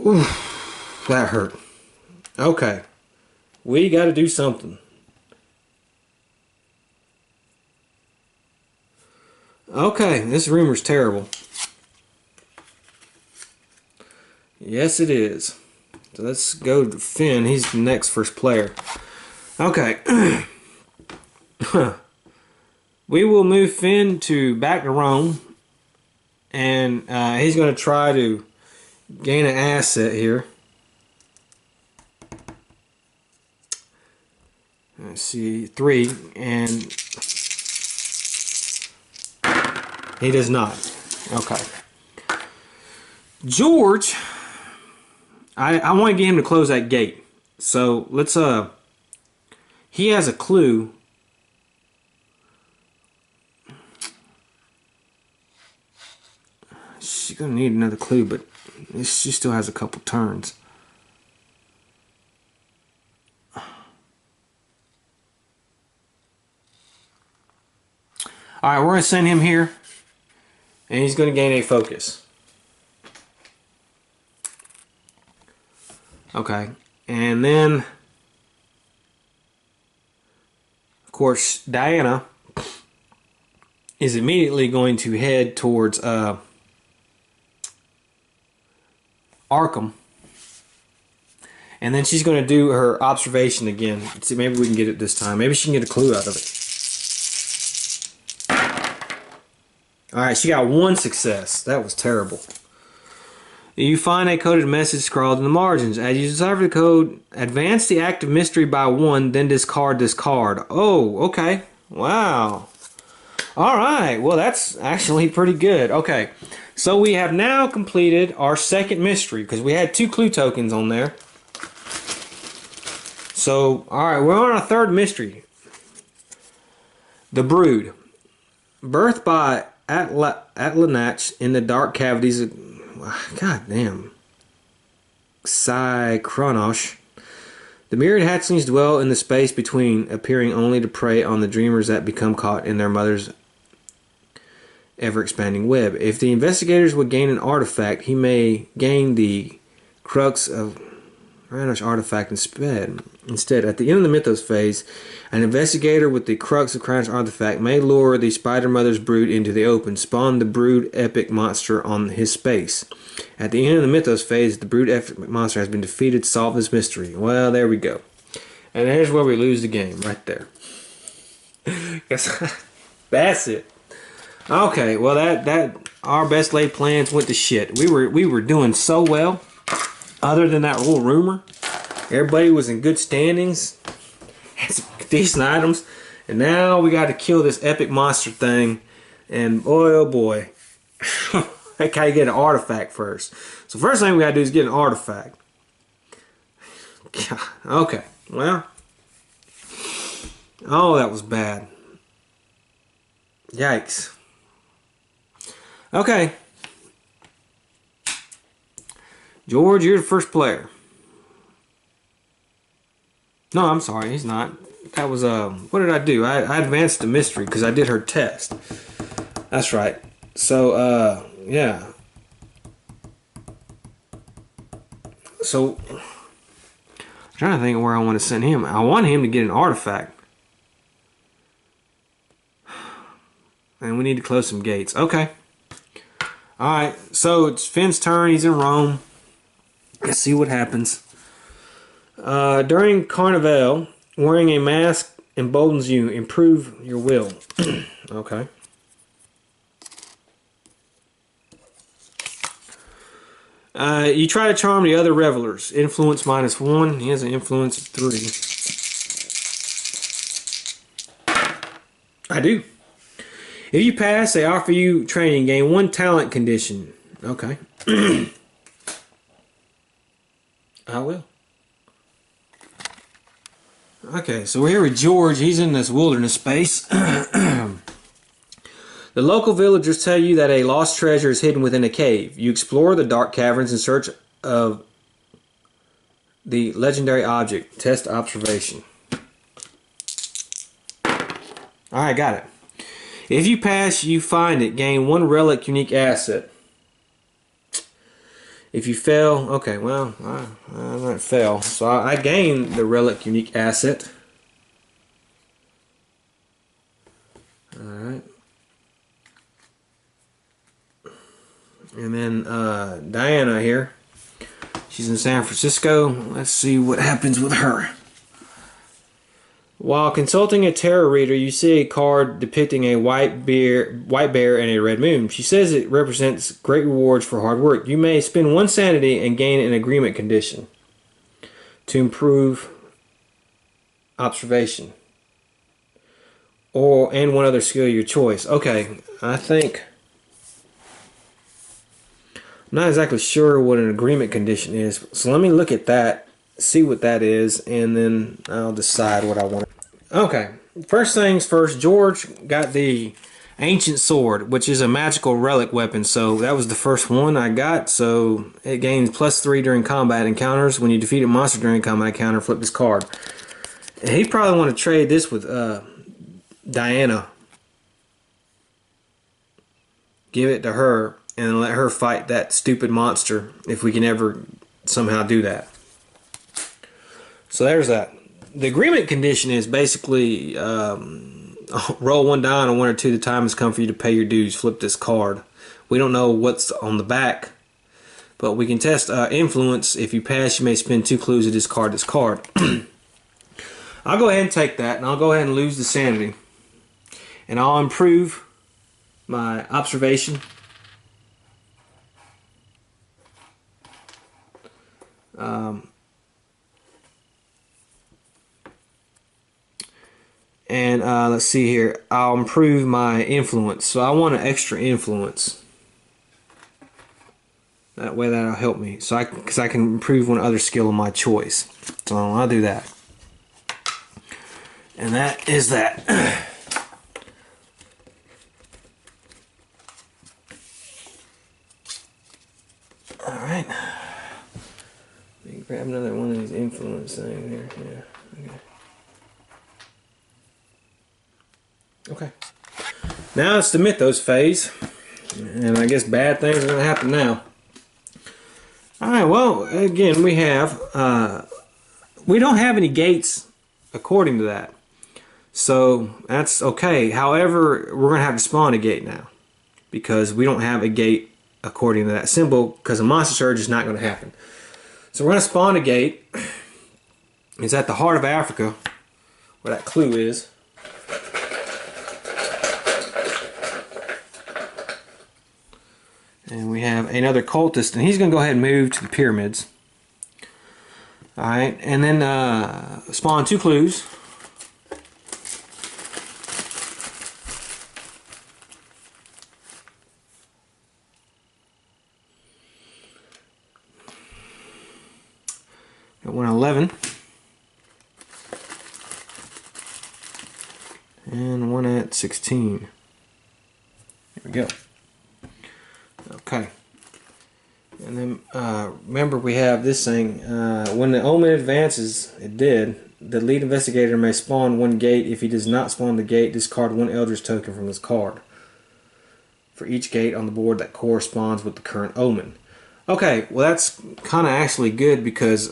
Oof, that hurt. Okay. We got to do something. Okay, this rumor's terrible. Yes, it is. So let's go to Finn. He's the next first player. Okay. We will move Finn back to Rome. And he's going to try to gain an asset here. Let's see, 3. And he does not. Okay. George... I want to get him to close that gate. So let's He has a clue. She's gonna need another clue, but she still has a couple turns. Alright, we're gonna send him here. And he's gonna gain a focus. Okay. And then, of course, Diana is immediately going to head towards Arkham. And then she's going to do her observation again. Let's see, maybe we can get it this time. Maybe she can get a clue out of it. Alright, she got one success. That was terrible. You find a coded message scrawled in the margins. As you decipher the code, advance the act of mystery by 1, then discard this card. Oh, okay. Wow. Alright, well that's actually pretty good. Okay, so we have now completed our second mystery, because we had 2 clue tokens on there. So, alright, we're on our third mystery. The Brood. Birthed by atlach-nacha in the dark cavities of... God damn. Atlach-nacha. The myriad hatchlings dwell in the space between, appearing only to prey on the dreamers that become caught in their mother's ever-expanding web. If the investigators would gain an artifact, he may gain the crux of Kranosh artifact instead. At the end of the Mythos phase, an investigator with the crux of Kranosh artifact may lure the Spider Mother's brood into the open, spawn the brood epic monster on his space. At the end of the Mythos phase, the brood epic monster has been defeated. Solve this mystery. Well, there we go. And there's where we lose the game, right there. That's it. Okay, well that our best laid plans went to shit. We were doing so well. Other than that little rumor, everybody was in good standings, had some decent items, and now we got to kill this epic monster thing. And boy, oh boy, I gotta get an artifact first. So first thing we gotta do is get an artifact. God, okay, well, oh that was bad. Yikes. Okay. George, you're the first player. No, I'm sorry, he's not. That was, what did I do? I advanced the mystery because I did her test. That's right. So, yeah. So, I'm trying to think of where I want to send him. I want him to get an artifact. And we need to close some gates. Okay. Alright, so it's Finn's turn. He's in Rome. Let's see what happens. During Carnival, wearing a mask emboldens you. Improve your will. Okay. You try to charm the other revelers. Influence -1. He has an influence of 3. I do. If you pass, they offer you training. Gain 1 talent condition. Okay. I will. Okay, so we're here with George. He's in this wilderness space. The local villagers tell you that a lost treasure is hidden within a cave. You explore the dark caverns in search of the legendary object. Test observation. Alright, got it. If you pass, you find it. Gain 1 relic unique asset. If you fail, okay, well, I might fail. So I gain the relic unique asset. Alright. And then Diana here. She's in San Francisco. Let's see what happens with her. While consulting a tarot reader, you see a card depicting a white bear and a red moon. She says it represents great rewards for hard work. You may spend 1 sanity and gain an agreement condition to improve observation, and 1 other skill of your choice. Okay, I think I'm not exactly sure what an agreement condition is, so let me look at that, see what that is, and then I'll decide what I want. Okay, first things first, George got the ancient sword, which is a magical relic weapon. So that was the first one I got. So it gains +3 during combat encounters. When you defeat a monster during a combat encounter, flip this card. And he probably want to trade this with Diana. Give it to her and let her fight that stupid monster if we can ever somehow do that. So there's that. The agreement condition is basically roll one die on a 1 or 2. The time has come for you to pay your dues. Flip this card. We don't know what's on the back, but we can test influence. If you pass, you may spend 2 clues to discard this card. I'll go ahead and take that, and I'll go ahead and lose the sanity. And I'll improve my observation. And let's see here. I'll improve my influence. So I want an extra influence. That way that'll help me. So because I can improve one other skill of my choice. So I'll do that. And that is that. Alright. Let me grab another one of these influence things here. Yeah. Okay. Now it's the Mythos phase. And I guess bad things are going to happen now. Alright, well, again, we have... we don't have any gates according to that. So, that's okay. However, we're going to have to spawn a gate now. Because we don't have a gate according to that symbol. Because a monster surge is not going to happen. So we're going to spawn a gate. It's at the heart of Africa. Where that clue is. And we have another cultist, and he's going to go ahead and move to the pyramids. Alright, and then spawn 2 clues. Got 111. And one at 16. There we go. Okay. And then remember we have this thing. When the omen advances, it did. The lead investigator may spawn 1 gate. If he does not spawn the gate, discard 1 eldritch token from this card. For each gate on the board that corresponds with the current omen. Okay, well that's kind of actually good because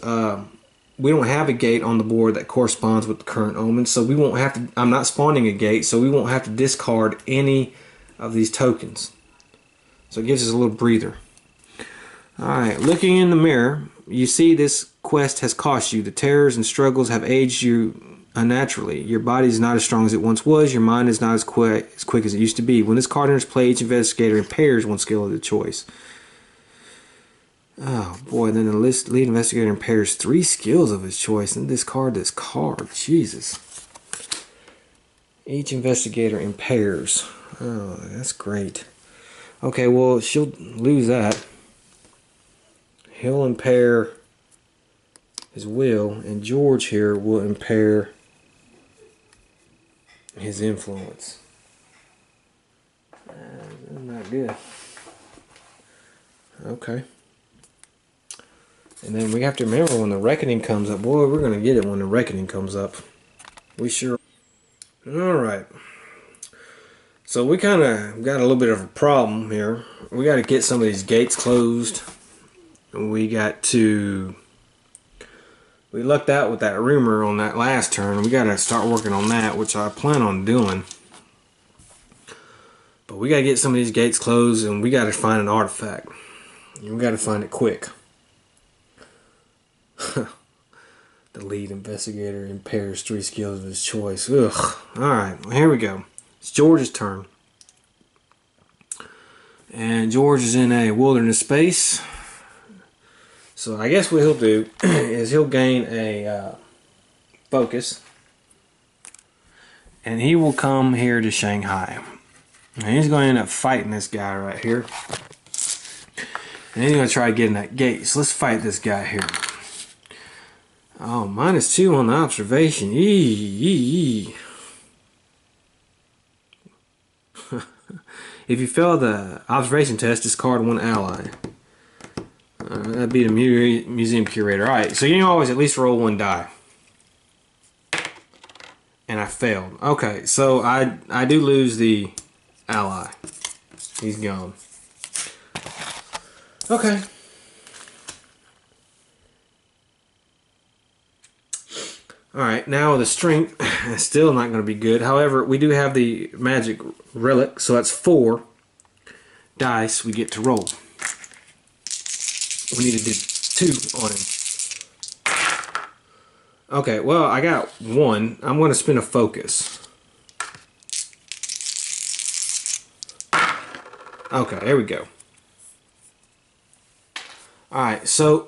we don't have a gate on the board that corresponds with the current omen. So we won't have to, I'm not spawning a gate, so we won't have to discard any of these tokens. So it gives us a little breather. Alright, looking in the mirror, you see this quest has cost you. The terrors and struggles have aged you unnaturally. Your body is not as strong as it once was. Your mind is not as quick as it used to be. When this card enters play, each investigator impairs 1 skill of the choice. Oh boy, then the lead investigator impairs 3 skills of his choice. And discard this card. Jesus. Each investigator impairs. Oh, that's great. Okay, well, she'll lose that. He'll impair his will, and George here will impair his influence. That's not good. Okay. And then we have to remember when the reckoning comes up. Boy, we're going to get it when the reckoning comes up. We sure. Alright. So we kind of got a little bit of a problem here. We got to get some of these gates closed. We got to... We lucked out with that rumor on that last turn. We got to start working on that, which I plan on doing. But we got to get some of these gates closed, and we got to find an artifact. And we got to find it quick. The lead investigator impairs 3 skills of his choice. Ugh. Alright, well, here we go. It's George's turn. And George is in a wilderness space. So I guess what he'll do is he'll gain a focus. And he will come here to Shanghai. And he's going to end up fighting this guy right here. And he's going to try getting that gate. So let's fight this guy here. Oh, -2 on the observation. Eee. If you fail the observation test, discard 1 ally. That'd be the museum curator. Alright, so you can always at least roll 1 die. And I failed. Okay, so I do lose the ally. He's gone. Okay. Alright, now the strength is still not going to be good. However, we do have the magic relic, so that's 4 dice we get to roll. We need to do 2 on him. Okay, well, I got 1. I'm going to spin a focus. Okay, there we go. Alright, so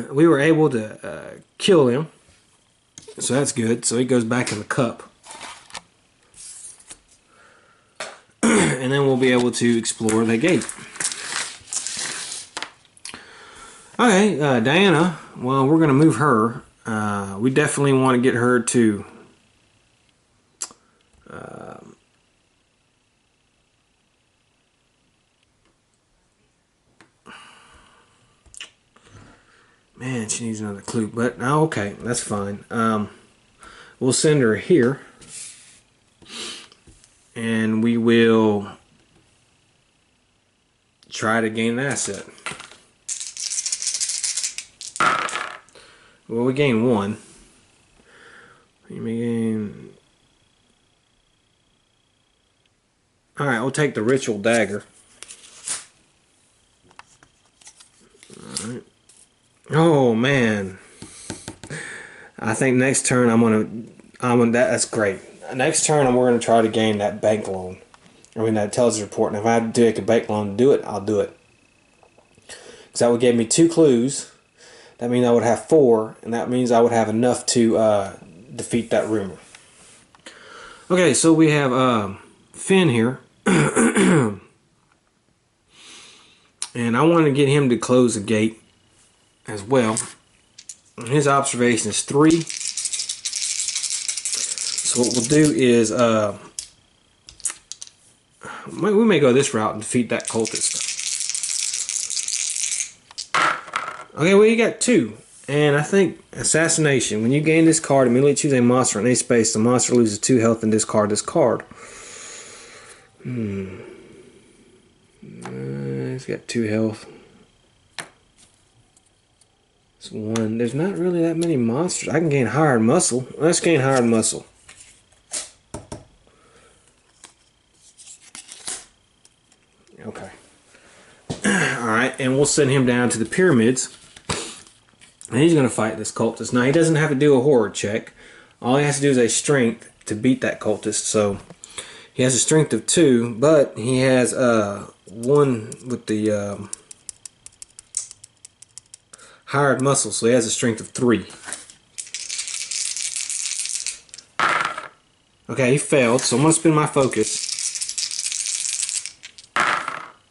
we were able to kill him. So that's good. So he goes back in the cup. And then we'll be able to explore the gate. Okay, Diana. Well, we're going to move her. We definitely want to get her to... Man, she needs another clue. But, okay, that's fine. We'll send her here. And we will try to gain an asset. Well, we gain 1. We may gain... Alright, we'll take the ritual dagger. Alright. Oh man, I think next turn that's great. Next turn we're gonna try to gain that bank loan. That intelligence report. And if I have to take a bank loan to do it, I'll do it. Because that would give me 2 clues. That means I would have 4, and that means I would have enough to defeat that rumor. Okay, so we have Finn here, and I want to get him to close the gate as well. His observation is 3. So what we'll do is we may go this route and defeat that cultist. Okay, well you got 2. And I think assassination. When you gain this card, immediately choose a monster in any space. The monster loses 2 health and discard this card. He's got 2 health. One. There's not really that many monsters. I can gain hired muscle. Let's gain hired muscle. Okay. Alright, and we'll send him down to the pyramids. And he's going to fight this cultist. Now, he doesn't have to do a horror check. All he has to do is a strength to beat that cultist. So, he has a strength of 2, but he has 1 with the... hired muscle, so he has a strength of 3. Okay, he failed, so I'm gonna spin my focus.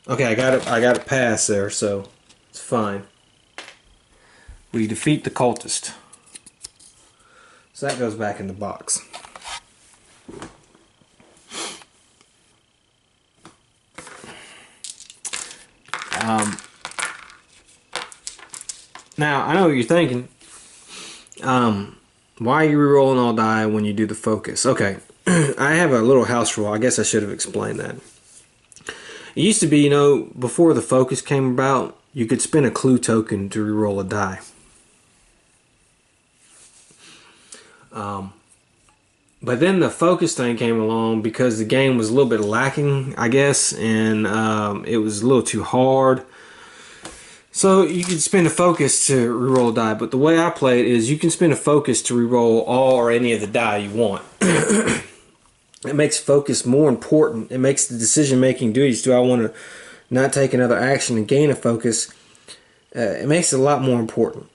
Okay, I got it pass there, so it's fine. We defeat the cultist. So that goes back in the box. Now, I know what you're thinking. Why are you rerolling all die when you do the focus? Okay, I have a little house rule. I guess I should have explained that. It used to be, before the focus came about, you could spend a clue token to reroll a die. But then the focus thing came along because the game was a little bit lacking, I guess, and it was a little too hard. So you can spend a focus to reroll a die, but the way I play it is you can spend a focus to reroll all or any of the die you want. It makes focus more important. It makes the decision-making duties. Do I want to not take another action and gain a focus? It makes it a lot more important.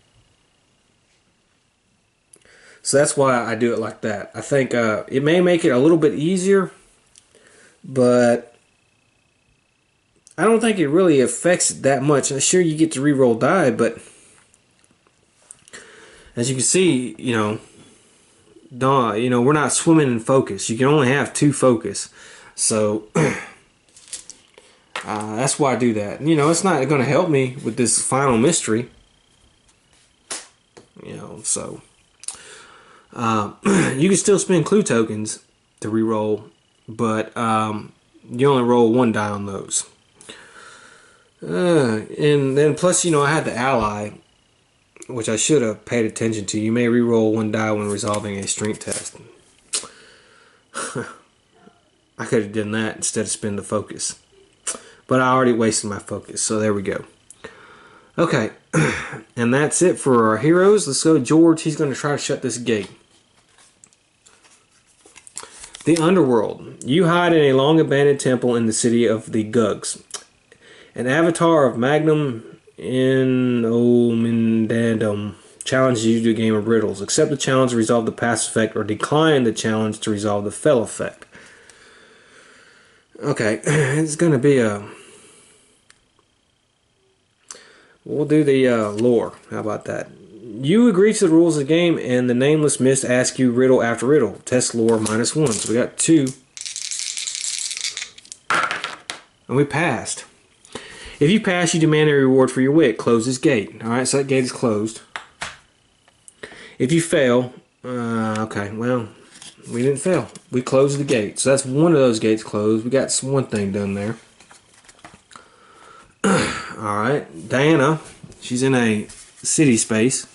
So that's why I do it like that. I think it may make it a little bit easier, but I don't think it really affects it that much. Sure, you get to reroll die, but as you can see, we're not swimming in focus. You can only have 2 focus. So that's why I do that. It's not going to help me with this final mystery. So you can still spend clue tokens to re-roll, but you only roll 1 die on those. And then plus, I had the ally, which I should have paid attention to. You may re-roll 1 die when resolving a strength test. I could have done that instead of spend the focus. But I already wasted my focus, so there we go. Okay, and that's it for our heroes. Let's go to George. He's going to try to shut this gate. The Underworld. You hide in a long abandoned temple in the city of the Gugs. An avatar of Magnum Indomendadum challenges you to a game of riddles. Accept the challenge to resolve the past effect, or decline the challenge to resolve the fell effect. Okay, it's going to be a... We'll do the lore. How about that? You agree to the rules of the game, and the nameless mist asks you riddle after riddle. Test lore -1. So we got 2. And we passed. If you pass, you demand a reward for your wit. Close this gate. Alright, so that gate is closed. If you fail, okay, well, we didn't fail. We closed the gate. So that's one of those gates closed. We got one thing done there. Alright, Diana, she's in a city space.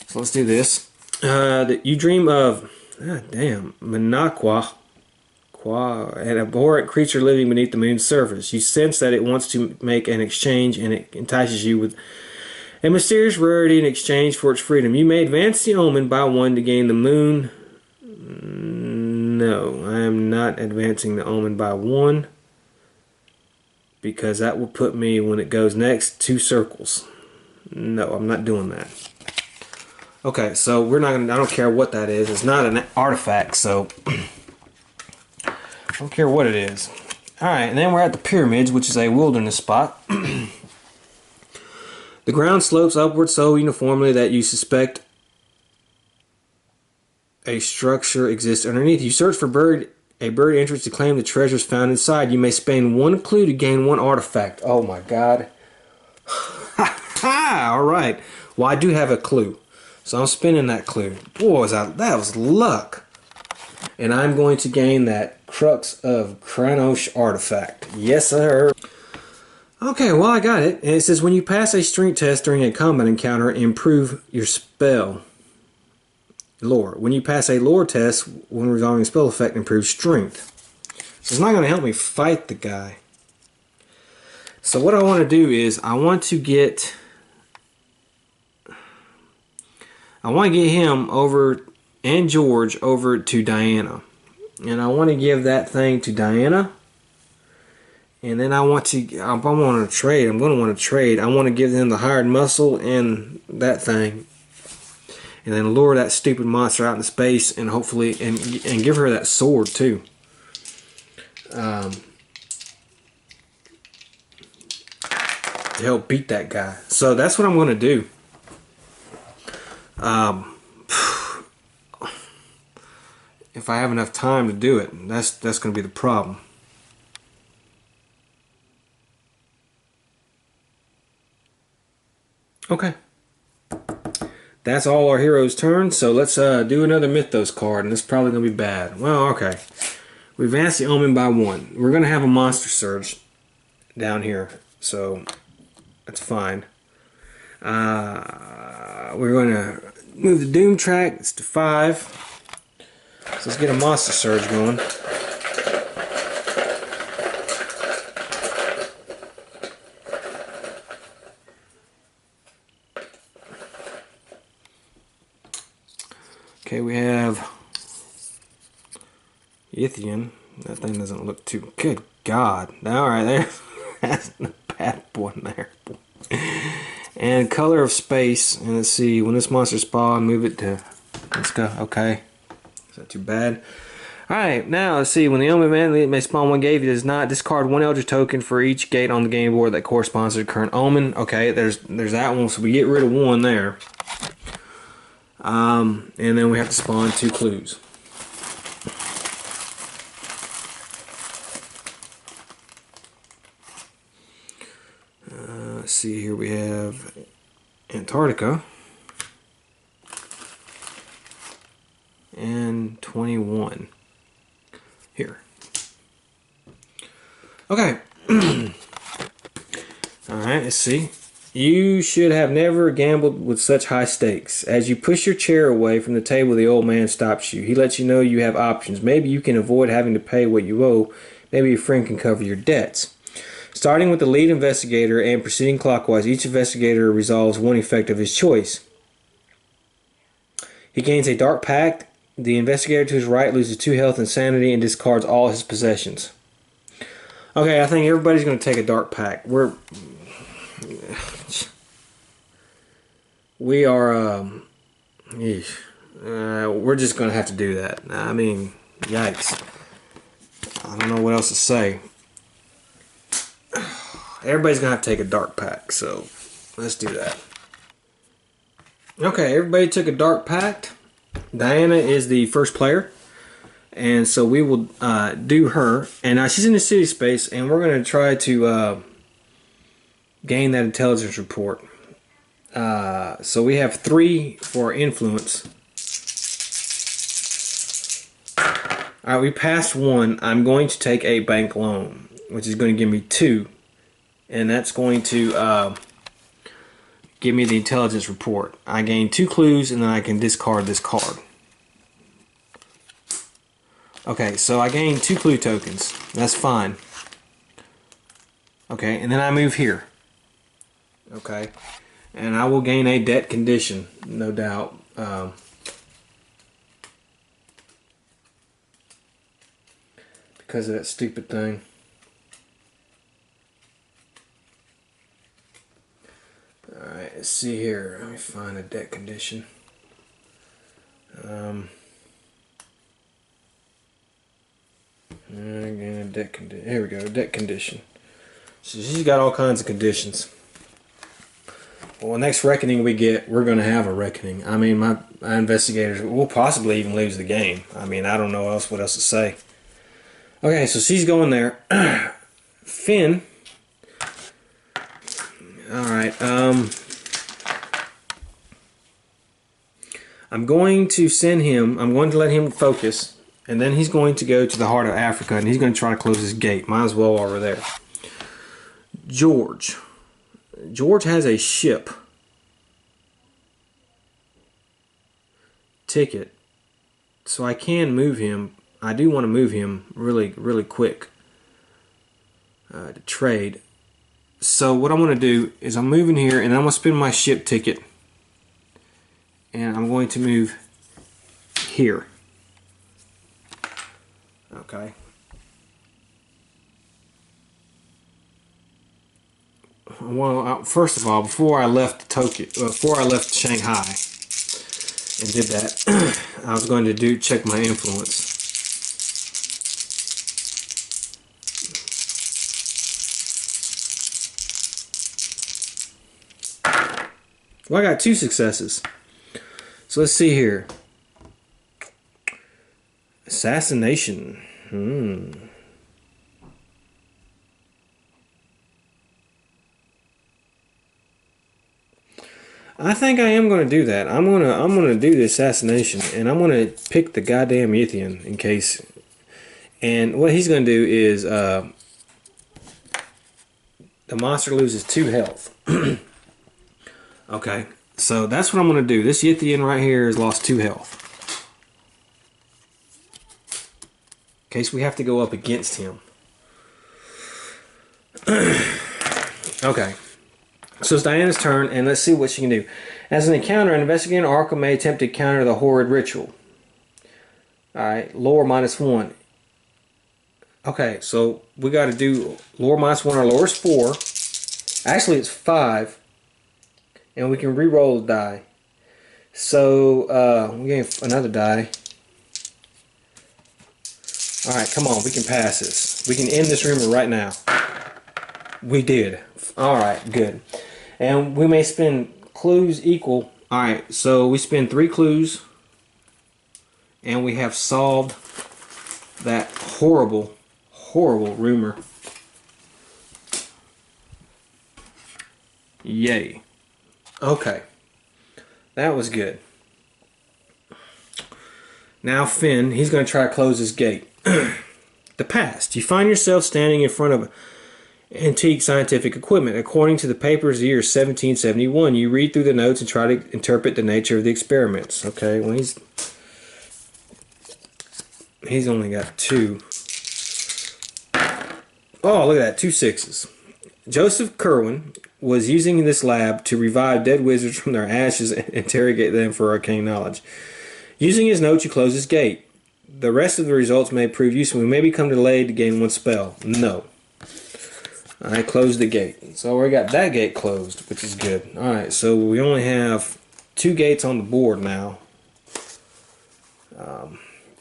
So let's do this. You dream of, Manaqua, an abhorrent creature living beneath the moon's surface. You sense that it wants to make an exchange, and it entices you with a mysterious rarity in exchange for its freedom. You may advance the omen by 1 to gain the moon. No, I am not advancing the omen by 1. Because that will put me, when it goes next, 2 circles. No, I'm not doing that. Okay, so we're not gonna. I don't care what that is. It's not an artifact, so I don't care what it is. All right, and then we're at the pyramids, which is a wilderness spot. The ground slopes upward so uniformly that you suspect a structure exists underneath. You search for a bird entrance to claim the treasures found inside. You may spend 1 clue to gain 1 artifact. Oh my god. Alright. Well, I do have a clue. So I'm spinning that clue. Boy, that was luck. And I'm going to gain that Crux of Kranos artifact. Yes, sir. Okay, well, I got it. And it says, when you pass a strength test during a combat encounter, improve your spell. Lore. When you pass a lore test, when resolving a spell effect, improves strength. So it's not going to help me fight the guy. So what I want to do is I want to get him over, and George over to Diana. And I want to give that thing to Diana. And then I'm going to trade. I'm going to want to trade. I want to give them the hired muscle and that thing. And then lure that stupid monster out into space, and hopefully, and give her that sword too. To help beat that guy. So that's what I'm going to do. If I have enough time to do it, that's going to be the problem. Okay. That's all our heroes' turns, so let's do another Mythos card, and this is probably going to be bad. Well, okay. We advanced the Omen by 1. We're going to have a Monster Surge down here, so that's fine. We're going to move the Doom track. It's to 5. So let's get a Monster Surge going. Okay, we have Ithian. That thing doesn't look too good. God. Alright, there. That's the bad one there. And Color of Space. And let's see, when this monster spawn, move it to. Let's go. Okay. Is that too bad? Alright, now let's see. When the Omen Man may spawn 1 gate, if it does not, discard 1 Eldritch token for each gate on the game board that corresponds to the current Omen. Okay, there's that one, so we get rid of 1 there. And then we have to spawn 2 clues. Let's see, here we have Antarctica and 21 here. Okay. Alright, let's see. You should have never gambled with such high stakes. As you push your chair away from the table, the old man stops you. He lets you know you have options. Maybe you can avoid having to pay what you owe. Maybe your friend can cover your debts. Starting with the lead investigator and proceeding clockwise, each investigator resolves one effect of his choice. He gains a dark pact. The investigator to his right loses 2 health and sanity and discards all his possessions. Okay, I think everybody's going to take a dark pact. We're just going to have to do that. I mean, yikes. I don't know what else to say. Everybody's going to have to take a dark pact, so let's do that. Okay, everybody took a dark pact. Diana is the first player, and so we will do her. And now she's in the city space, and we're going to try to gain that intelligence report. So we have 3 for influence. Alright, we passed 1. I'm going to take a bank loan, which is going to give me 2. And that's going to give me the intelligence report. I gain 2 clues, and then I can discard this card. Okay, so I gain 2 clue tokens. That's fine. Okay, and then I move here. Okay, and I will gain a debt condition, no doubt. Because of that stupid thing. Alright, let's see here. Let me find a debt condition. Again, a debt condition. Here we go, debt condition. So she's got all kinds of conditions. Well, next reckoning we get, we're going to have a reckoning. I mean, my investigators will possibly even lose the game. I mean, I don't know what else to say. Okay, so she's going there. Finn. Alright, I'm going to send him, I'm going to let him focus, and then he's going to go to the heart of Africa, and he's going to try to close his gate. Might as well while we're there. George. George has a ship ticket, so I can move him. I do want to move him really quick to trade. So what I'm going to do is I'm moving here, and I'm going to spend my ship ticket, and I'm going to move here. Okay. Well, first of all, before I left Shanghai and did that, I was going to check my influence. Well, I got 2 successes. So let's see here. Assassination. I think I am going to do that. I'm gonna do the assassination, and I'm gonna pick the goddamn Yithian in case. And what he's going to do is the monster loses 2 health. Okay, so that's what I'm going to do. This Yithian right here has lost 2 health. In case we have to go up against him. Okay, so it's Diana's turn, and let's see what she can do. As an encounter, an investigator or Arkham may attempt to counter the horrid ritual. Alright, lore -1. Okay, so we got to do lore -1. Our lore is 4. Actually, it's 5. And we can re-roll the die. So, we get another die. Alright, come on, we can pass this. We can end this rumor right now. We did. Alright, good. And we may spend clues equal. Alright, so we spend 3 clues, and we have solved that horrible, horrible rumor. Yay. Okay. That was good. Now Finn, he's going to try to close his gate. The past. You find yourself standing in front of antique scientific equipment. According to the papers, the year 1771. You read through the notes and try to interpret the nature of the experiments. Okay, well he's only got 2. Oh, look at that, 2 6s. Joseph Kerwin was using this lab to revive dead wizards from their ashes and interrogate them for arcane knowledge. Using his notes, you close his gate. The rest of the results may prove useful. We may become delayed to gain 1 spell. No. I closed the gate. So we got that gate closed, which is good. Alright, so we only have 2 gates on the board now.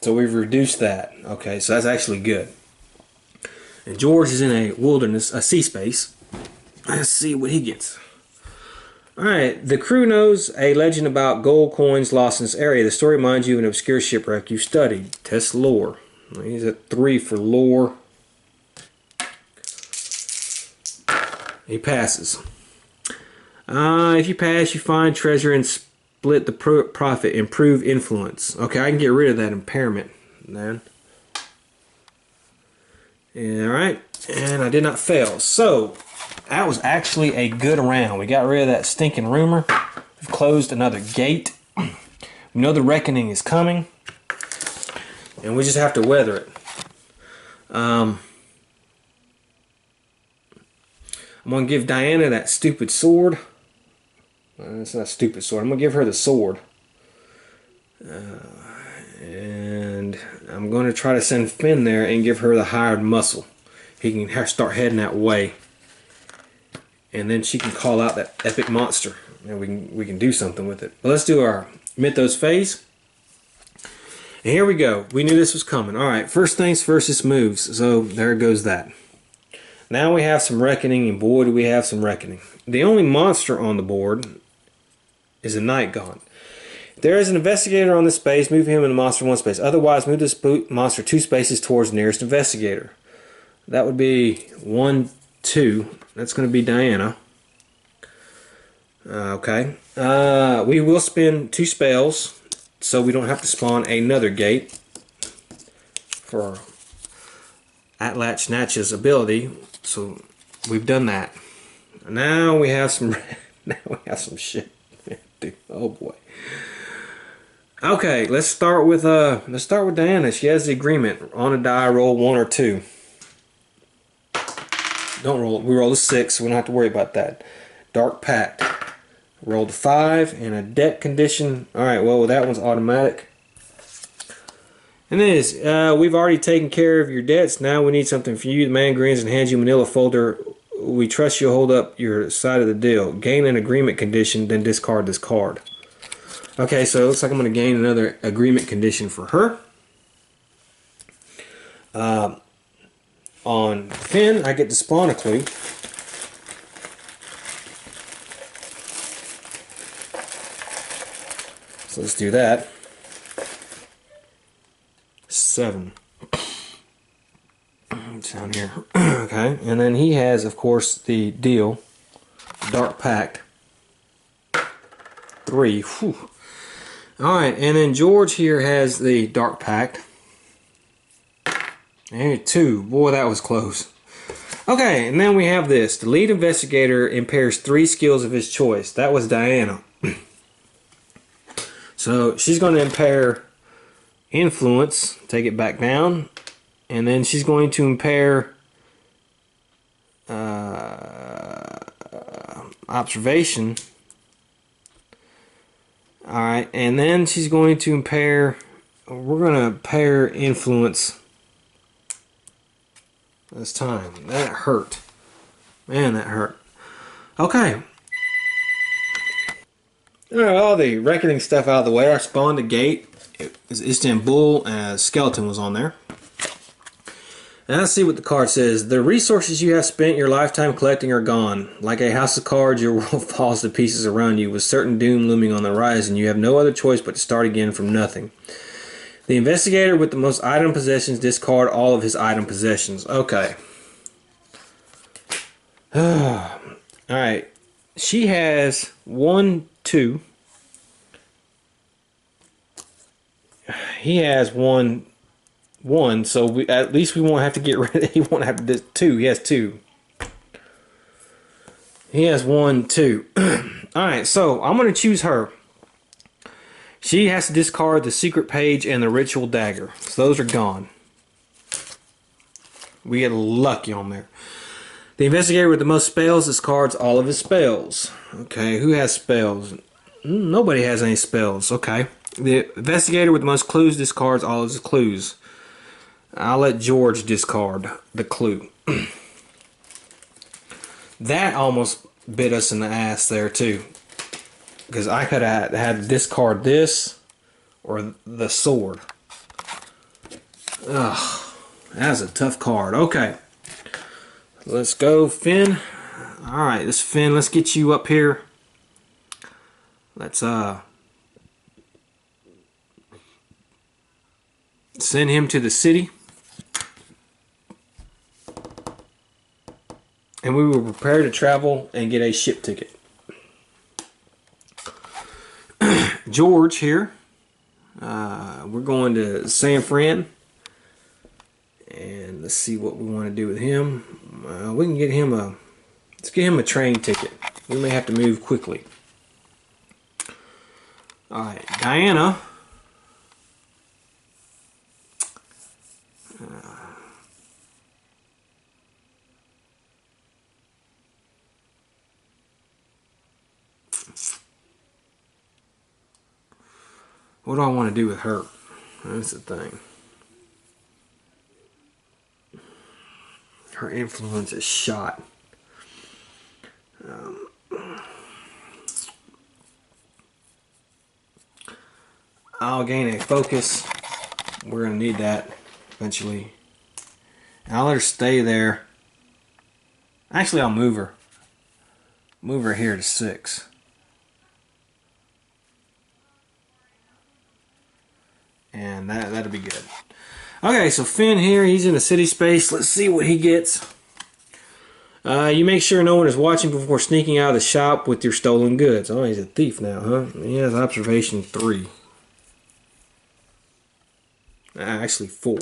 So we've reduced that. Okay, so that's actually good. And George is in a wilderness, a sea space. Let's see what he gets. Alright, the crew knows a legend about gold coins lost in this area. The story reminds you of an obscure shipwreck you studied. Test lore. He's at 3 for lore. He passes. If you pass, you find treasure and split the profit. Improve influence. Okay, I can get rid of that impairment then. Alright, and I did not fail. So, that was actually a good round. We got rid of that stinking rumor. We've closed another gate. We know the reckoning is coming. And we just have to weather it. I'm going to give Diana that stupid sword. It's not a stupid sword. I'm going to give her the sword. And I'm going to try to send Finn there and give her the hired muscle. He can start heading that way. And then she can call out that epic monster. And we can do something with it. But let's do our Mythos phase. And here we go. We knew this was coming. Alright, first things first, this moves. So there goes that. Now we have some reckoning, and boy do we have some reckoning. The only monster on the board is a Night Gaunt. If there is an investigator on this space, move him and the monster 1 space. Otherwise, move this monster 2 spaces towards the nearest investigator. That would be 1, 2. That's going to be Diana. Okay. We will spend 2 spells, so we don't have to spawn another gate for atlach-nacha's ability. So we've done that. Now we have some. Now we have some shit. Oh boy. Okay, let's start with Diana. She has the agreement. On a die, roll 1 or 2. Don't roll it. We rolled a 6, so we don't have to worry about that. Dark Pact. Rolled a 5 and a debt condition. Alright, well that one's automatic. And this, we've already taken care of your debts. Now we need something for you. The man grins and hands you a manila folder. We trust you'll hold up your side of the deal. Gain an agreement condition, then discard this card. Okay, so it looks like I'm going to gain another agreement condition for her. On Finn, I get to spawn a clue. So let's do that. 7. It's down here. Okay, and then he has, of course, the deal. Dark Pact. 3. Whew. Alright, and then George here has the Dark Pact. And 2. Boy, that was close. Okay, and then we have this. The lead investigator impairs 3 skills of his choice. That was Diana. So she's going to impair influence, take it back down, and then she's going to impair observation. Alright, and then she's going to impair, we're going to impair influence this time. That hurt. Man, that hurt. Okay. Alright, all the reckoning stuff out of the way. I spawned a gate. It was Istanbul, and a skeleton was on there. Now let's see what the card says. The resources you have spent your lifetime collecting are gone. Like a house of cards, your world falls to pieces around you. With certain doom looming on the horizon, you have no other choice but to start again from nothing. The investigator with the most item possessions discard all of his item possessions. Okay. Alright. She has 1, 2. He has 1, 1. So at least we won't have to get rid of. He won't have to do 2. He has 2. He has 1, 2. Alright, so I'm going to choose her. She has to discard the secret page and the ritual dagger. So those are gone. We get lucky on there. The investigator with the most spells discards all of his spells. Okay, who has spells? Nobody has any spells. Okay. The investigator with the most clues discards all of his clues. I'll let George discard the clue. That almost bit us in the ass there too. Because I could have had to discard this or the sword. Ugh, that's a tough card. Okay. Let's go, Finn. Alright, this Finn, let's get you up here. Let's send him to the city. And we will prepare to travel and get a ship ticket. George here. We're going to San Fran. And let's see what we want to do with him. We can get him let's get him a train ticket. We may have to move quickly. Alright, Diana. What do I want to do with her? That's the thing. Her influence is shot. I'll gain a focus. We're going to need that eventually. And I'll let her stay there. Actually, I'll move her. Move her here to 6. And that'll be good. Okay, so Finn here, he's in a city space. Let's see what he gets. You make sure no one is watching before sneaking out of the shop with your stolen goods. Oh, he's a thief now, huh? He has observation 3. Actually 4.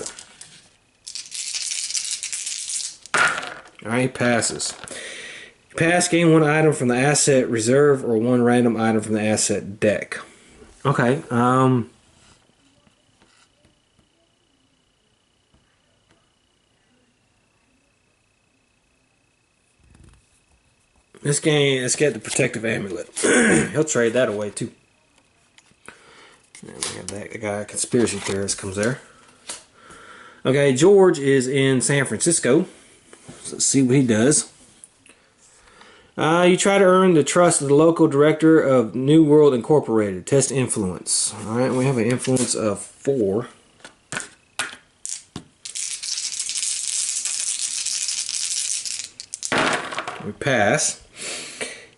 Alright, he passes. Pass, gain 1 item from the asset reserve or 1 random item from the asset deck. Okay, this game, let's get the protective amulet. He'll trade that away too. And we have that guy, conspiracy theorist, comes there. Okay, George is in San Francisco. So let's see what he does. You try to earn the trust of the local director of New World Incorporated. Test influence. Alright, we have an influence of 4. We pass.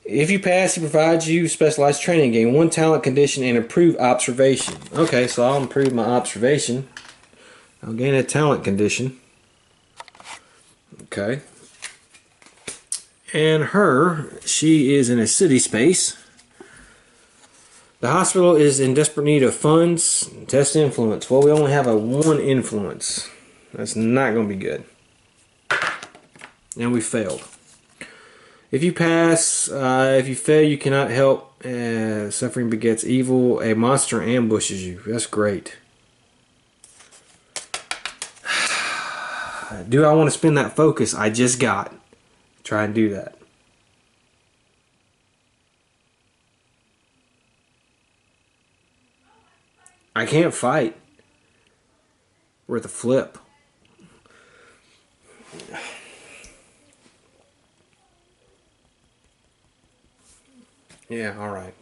If you pass, he provides you specialized training. Gain 1 talent condition and improve observation. Okay, so I'll improve my observation. I'll gain a talent condition. Okay. And her, she is in a city space. The hospital is in desperate need of funds. Test influence. Well, we only have a 1 influence. That's not going to be good. And we failed. If you pass, if you fail, you cannot help. Suffering begets evil. A monster ambushes you. That's great. Do I want to spend that focus I just got? Try and do that. I can't fight. Worth a flip. Yeah, alright.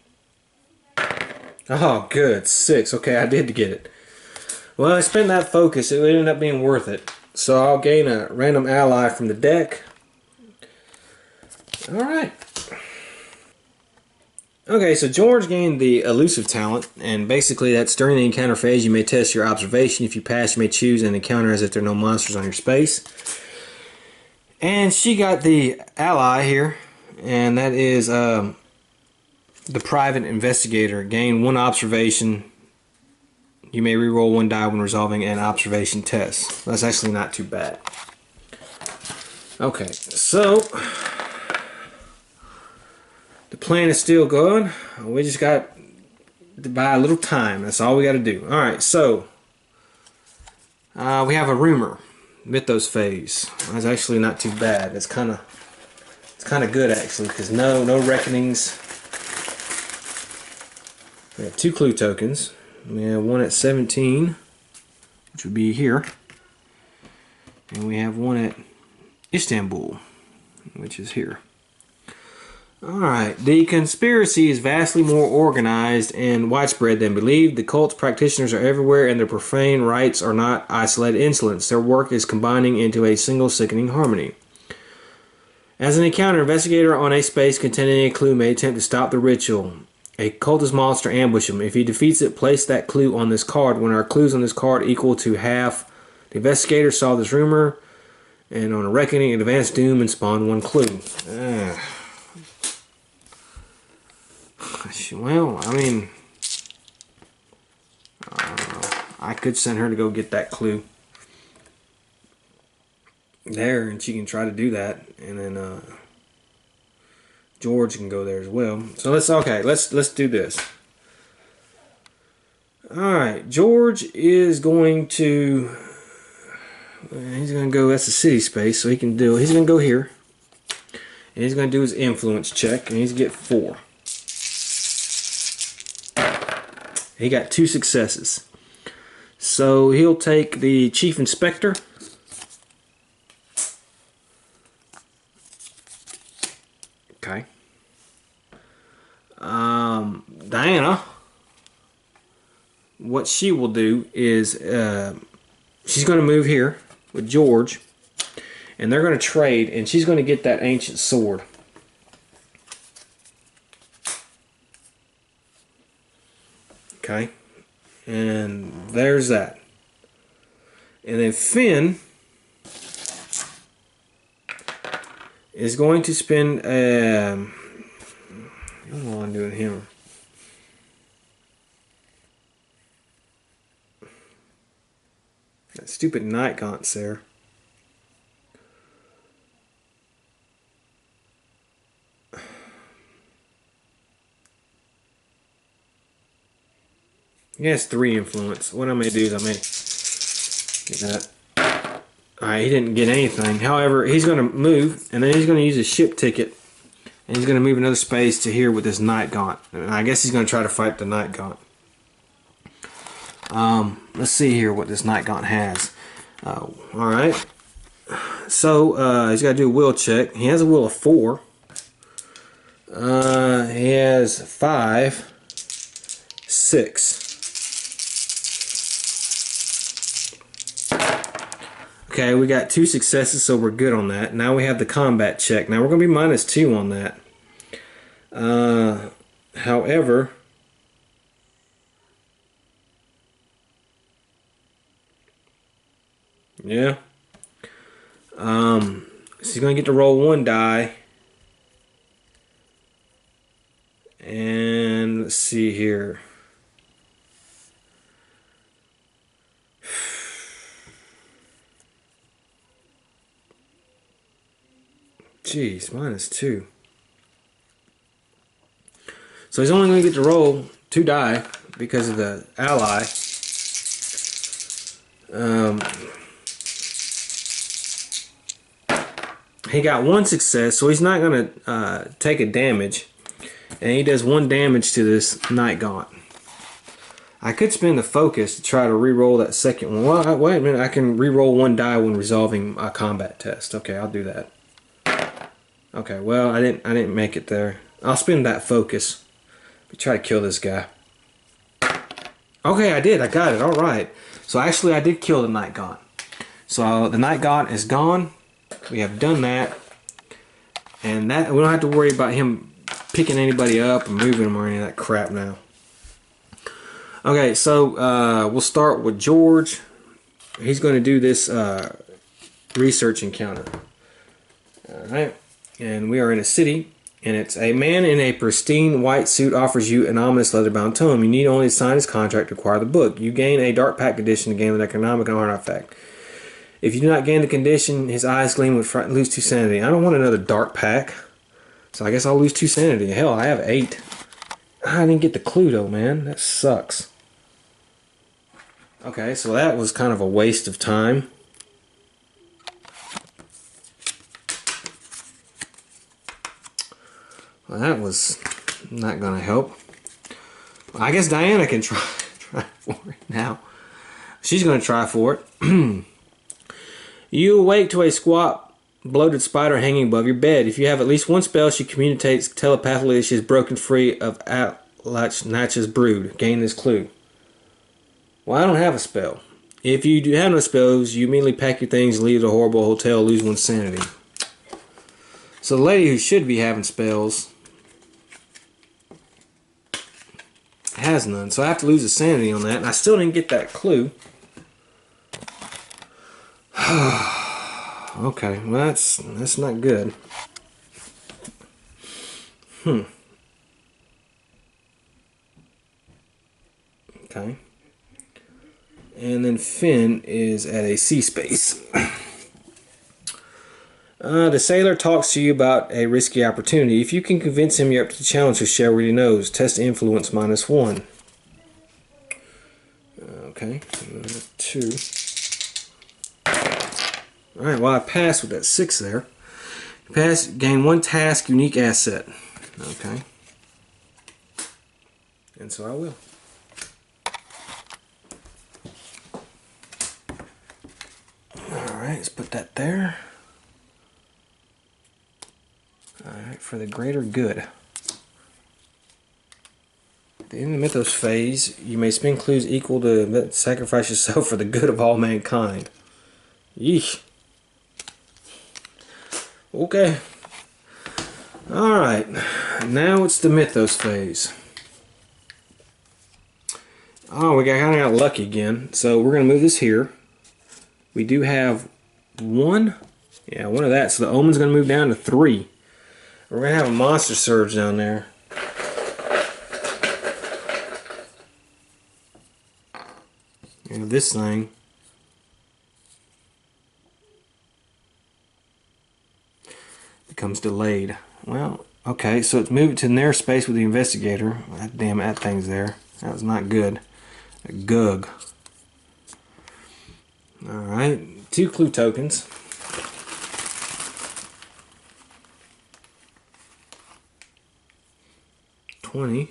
Oh, good. 6. Okay, I did get it. Well, I spent that focus. It ended up being worth it. So I'll gain a random ally from the deck. Alright. Okay, so George gained the elusive talent, and basically that's during the encounter phase you may test your observation. If you pass, you may choose an encounter as if there are no monsters on your space. And she got the ally here, and that is the private investigator. Gain 1 observation. You may reroll 1 die when resolving an observation test. That's actually not too bad. Okay, so the plan is still going. We just got to buy a little time. That's all we got to do. Alright, so we have a rumor. Mythos phase. That's actually not too bad. It's kind of good actually, because no reckonings. We have 2 clue tokens. We have 1 at 17, which would be here, and we have 1 at Istanbul, which is here. Alright, the conspiracy is vastly more organized and widespread than believed. The cult's practitioners are everywhere, and their profane rites are not isolated incidents. Their work is combining into a single sickening harmony. As an encounter, investigator on a space containing a clue may attempt to stop the ritual. A cultist monster ambush him. If he defeats it, place that clue on this card. When our clues on this card equal to half, the investigator saw this rumor, and on a reckoning, it advanced doom and spawned 1 clue. Well, I mean, I could send her to go get that clue there, and she can try to do that, and then George can go there as well. So let's do this. All right, George is going to. He's going to go. That's a city space, so he can do. He's going to go here, and he's going to do his influence check, and he's going to get 4. He got 2 successes. So he'll take the Chief Inspector. Okay. Diana, what she will do is she's going to move here with George, and they're going to trade, and she's going to get that ancient sword. Okay, and there's that. And then Finn is going to spend. I don't know what I'm doing here. That stupid night gaunt's there. He has 3 influence. What I may do is I may get that. Alright, he didn't get anything. However, he's going to move, and then he's going to use his ship ticket, and he's going to move another space to here with this night gaunt. And I guess he's going to try to fight the night gaunt. Let's see here what this night gaunt has. Alright. So, he's got to do a will check. He has a will of 4. He has 5, 6. Okay, we got 2 successes, so we're good on that. Now we have the combat check. Now we're going to be -2 on that. However, yeah. So he's going to get to roll 1 die. And let's see here. Jeez, -2. So he's only going to get to roll 2 die because of the ally. He got 1 success, so he's not going to take a damage. And he does 1 damage to this night gaunt. I could spend the focus to try to re-roll that second one. Well, wait a minute, I can re-roll 1 die when resolving a combat test. Okay, I'll do that. Okay, well, I didn't make it there. I'll spend that focus. Try to kill this guy. Okay, I did. I got it. All right. So actually, I did kill the night gaunt. So the night god is gone. We have done that. And that we don't have to worry about him picking anybody up and moving them or any of that crap now. Okay, so we'll start with George. He's going to do this research encounter. Alright, and we are in a city, and it's a man in a pristine white suit offers you an ominous leather-bound tome. You need only sign his contract to acquire the book. You gain a dark pack condition to gain an economic and artifact. If you do not gain the condition, his eyes gleam with fright and lose 2 sanity. I don't want another dark pack, so I guess I'll lose 2 sanity. Hell, I have 8. I didn't get the clue though, man. That sucks. Okay, so that was kind of a waste of time. Well, that was not going to help. Well, I guess Diana can try for it now. She's going to try for it. You awake to a squat, bloated spider hanging above your bed. If you have at least one spell, she communicates telepathically that she is broken free of atlach-nacha's brood. Gain this clue. Well, I don't have a spell. If you do have no spells, you immediately pack your things, leave the horrible hotel, lose 1 sanity. So the lady who should be having spells has none, so I have to lose a sanity on that, and I still didn't get that clue. Okay, well that's not good. Okay. And then Finn is at a C space. The sailor talks to you about a risky opportunity. If you can convince him you're up to the challenge to share what he knows, test influence -1. Okay, 2. Alright, well I passed with that 6 there. Pass, gain 1 task, unique asset. Okay. And so I will. Alright, let's put that there. Alright, for the greater good. At the end of the Mythos phase, you may spend clues equal to sacrifice yourself for the good of all mankind. Yeesh. Okay. Alright, now it's the Mythos phase. Oh, we kind of got lucky again. So we're going to move this here. We do have 1. Yeah, 1 of that. So the Omen's going to move down to 3. We're going to have a monster surge down there. And this thing becomes delayed. Well, okay, so it's moved to their space with the investigator. God damn it, that thing's there. That was not good. A gug. Alright, 2 clue tokens. $20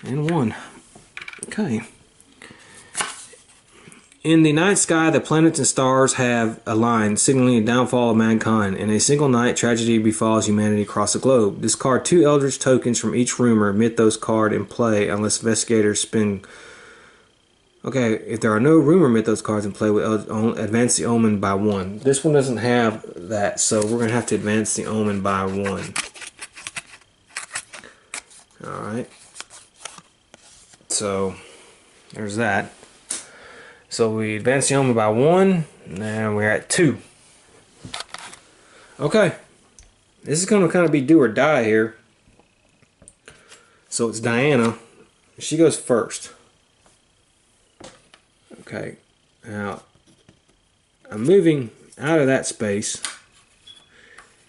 and 1. Okay. In the night sky, the planets and stars have aligned, signaling a downfall of mankind. In a single night, tragedy befalls humanity across the globe. Discard 2 eldritch tokens from each rumor. Mythos card in play unless investigators spin. Okay, if there are no rumor Mythos cards in play, we'll advance the Omen by 1. This one doesn't have that, so we're going to have to advance the Omen by 1. Alright. So, there's that. So we advance the Omen by 1, and we're at 2. Okay. This is going to kind of be do or die here. So it's Diana. She goes first. Okay. Now, I'm moving out of that space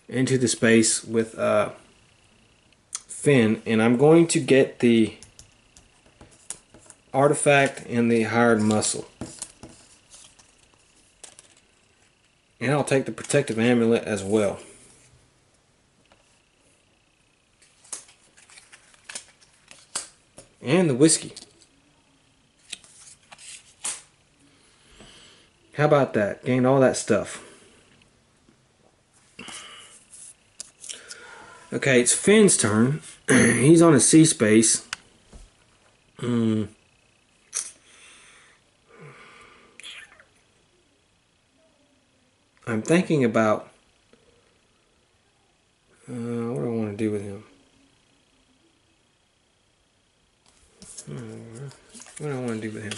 into the space with Finn, and I'm going to get the artifact and the hired muscle. And I'll take the protective amulet as well. And the whiskey. How about that? Gained all that stuff. Okay, it's Finn's turn. He's on a C space. I'm thinking about what do I want to do with him? What do I want to do with him?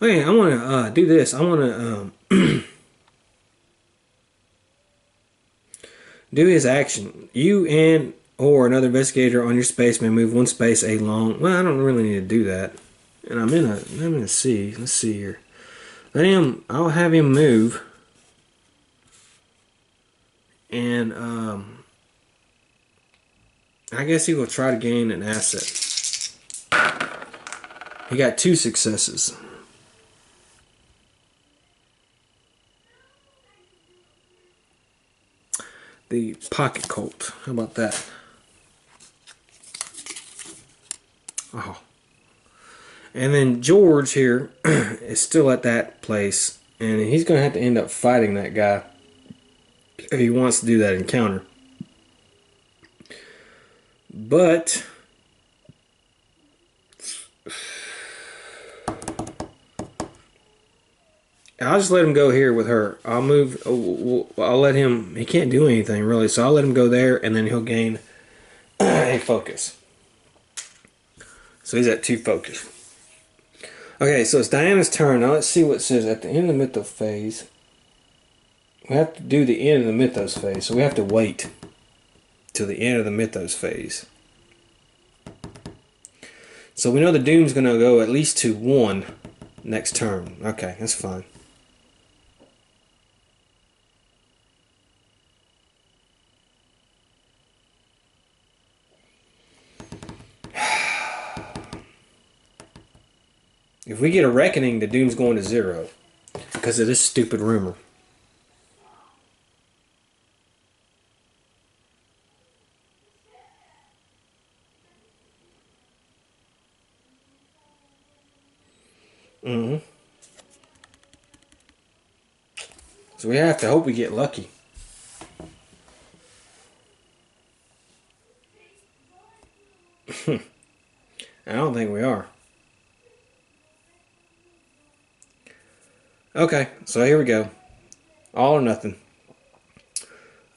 Okay, I want to do this. I want to do his action. You and or another investigator on your space may move one space along. Well, I don't really need to do that. And I'm in a C. Let's see here. I'll have him move. And I guess he will try to gain an asset. He got 2 successes. The pocket colt. How about that? Oh. And then George here is still at that place. And he's going to have to end up fighting that guy if he wants to do that encounter. But I'll just let him go here with her. I'll move. I'll let him. He can't do anything really, so I'll let him go there, and then he'll gain a focus. So he's at 2 focus. Okay, so it's Diana's turn. Now let's see what it says at the end of the mythos phase. We have to do the end of the mythos phase, so we have to wait till the end of the mythos phase. So we know the Doom's going to go at least to 1 next turn. Okay, that's fine. If we get a reckoning, the Doom's going to 0 because of this stupid rumor. So we have to hope we get lucky. I don't think we are. Okay, so here we go. All or nothing.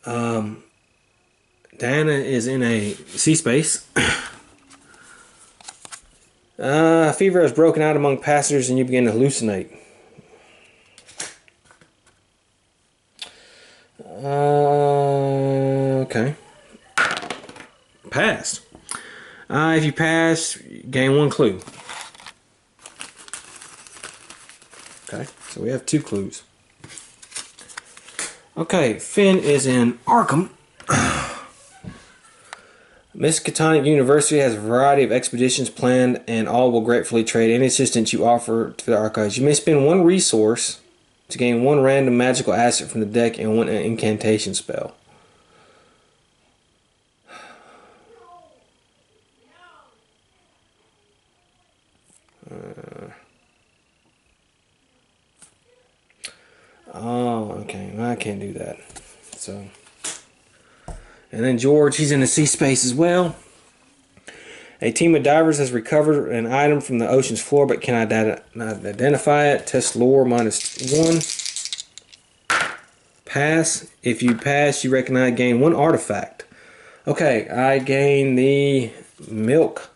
Diana is in a C space. Fever has broken out among passengers and you begin to hallucinate. Okay. Passed. If you pass, gain 1 clue. Okay, so we have 2 clues. Okay, Finn is in Arkham. Miskatonic University has a variety of expeditions planned, and all will gratefully trade any assistance you offer to the archives. You may spend 1 resource to gain 1 random magical asset from the deck and 1 incantation spell. Oh, okay. Well, I can't do that. So, and then George, he's in the sea space as well. A team of divers has recovered an item from the ocean's floor, but cannot identify it. Test lore -1. Pass. If you pass, you recognize gain 1 artifact. Okay, I gain the milk.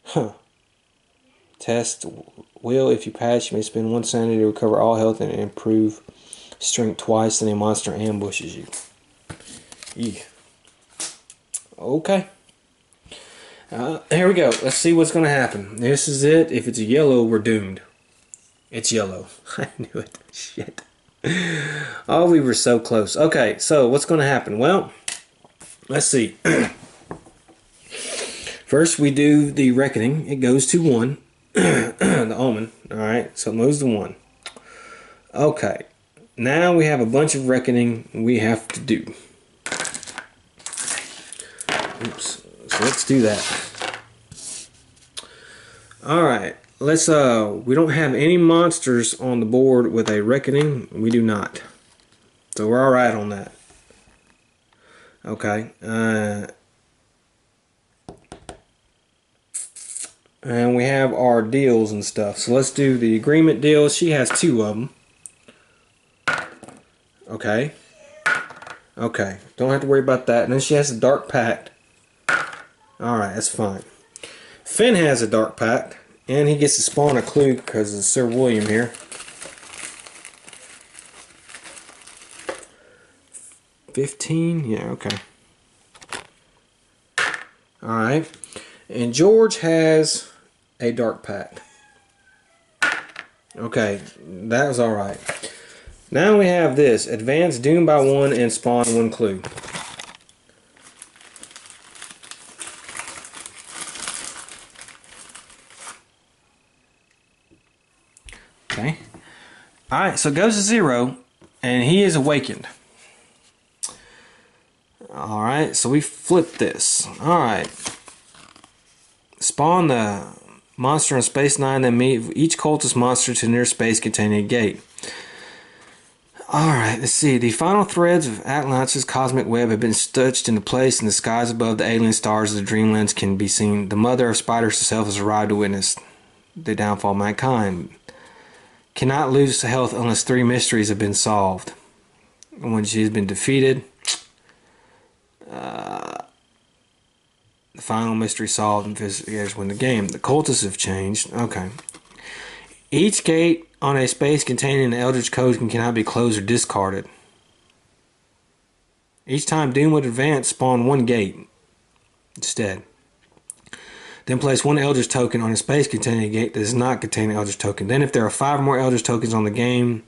Huh. Test will. If you pass, you may spend 1 sanity to recover all health and improve strength twice, then a monster ambushes you. Yeah. Okay. Here we go. Let's see what's going to happen. This is it. If it's a yellow, we're doomed. It's yellow. I knew it. Shit. Oh, we were so close. Okay, so what's going to happen? Well, let's see. First, we do the reckoning. It goes to 1. The omen. Alright, so it moves to 1. Okay. Now we have a bunch of reckoning we have to do. Oops. So let's do that. Alright. let's we don't have any monsters on the board with a reckoning. We do not. So we're alright on that. Okay. And we have our deals and stuff. So let's do the agreement deals. She has 2 of them. Okay. Okay. Don't have to worry about that. And then she has a dark pact. Alright, that's fine. Finn has a dark pact. And he gets to spawn a clue because of Sir William here. $15? Yeah, okay. Alright. And George has a dark pact. Okay, that was alright. Now we have this. Advance Doom by 1 and spawn 1 clue. Okay. Alright, so it goes to 0, and he is awakened. Alright, so we flip this. Alright. Spawn the monster on Space 9, then move each cultist monster to near space containing a gate. Alright, let's see. The final threads of atlach-nacha's cosmic web have been stitched into place, and the skies above the alien stars of the Dreamlands can be seen. The mother of spiders herself has arrived to witness the downfall of mankind. Cannot lose health unless 3 mysteries have been solved. When she has been defeated, the final mystery solved, and investigators win the game. The cultists have changed. Okay. Each gate on a space containing an eldritch code cannot be closed or discarded. Each time Doom would advance, spawn 1 gate instead. Then place 1 eldritch token on a space containing a gate that does not contain an eldritch token. Then if there are 5 or more eldritch tokens on the game,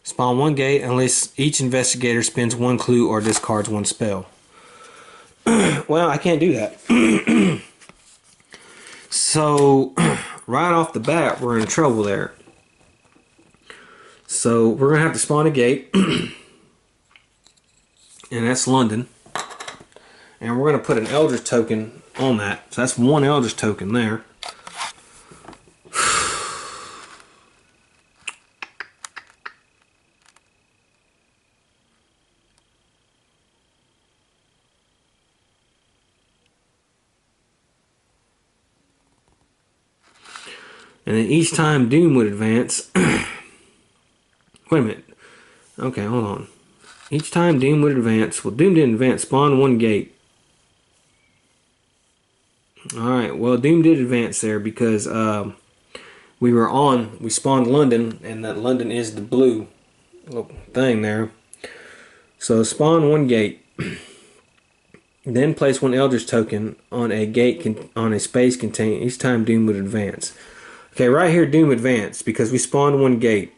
spawn 1 gate unless each investigator spends 1 clue or discards 1 spell. Well, I can't do that. So, right off the bat, we're in trouble there. So, we're going to have to spawn a gate. And that's London. And we're going to put an eldritch token on that. So, that's 1 eldritch token there. And then each time Doom would advance... Wait a minute. Okay, hold on. Each time Doom would advance... Well, Doom didn't advance. Spawn 1 gate. Alright, well, Doom did advance there because we spawned London, and that London is the blue little thing there. So spawn 1 gate. Then place 1 eldritch token on a gate on a space containing each time Doom would advance. Okay, right here Doom advanced because we spawned 1 gate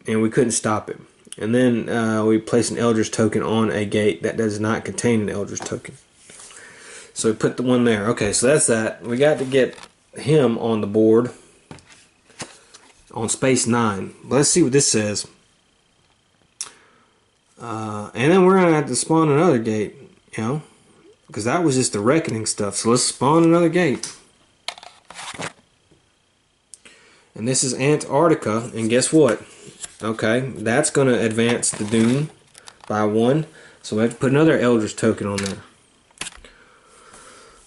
and we couldn't stop him. And then we place an eldritch token on a gate that does not contain an eldritch token. So we put the 1 there. Okay, so that's that. We got to get him on the board on space 9. Let's see what this says. And then we're going to have to spawn another gate, you know, because that was just the reckoning stuff. So let's spawn another gate. And this is Antarctica, and guess what? Okay, that's going to advance the Doom by 1. So we have to put another Eldritch token on there.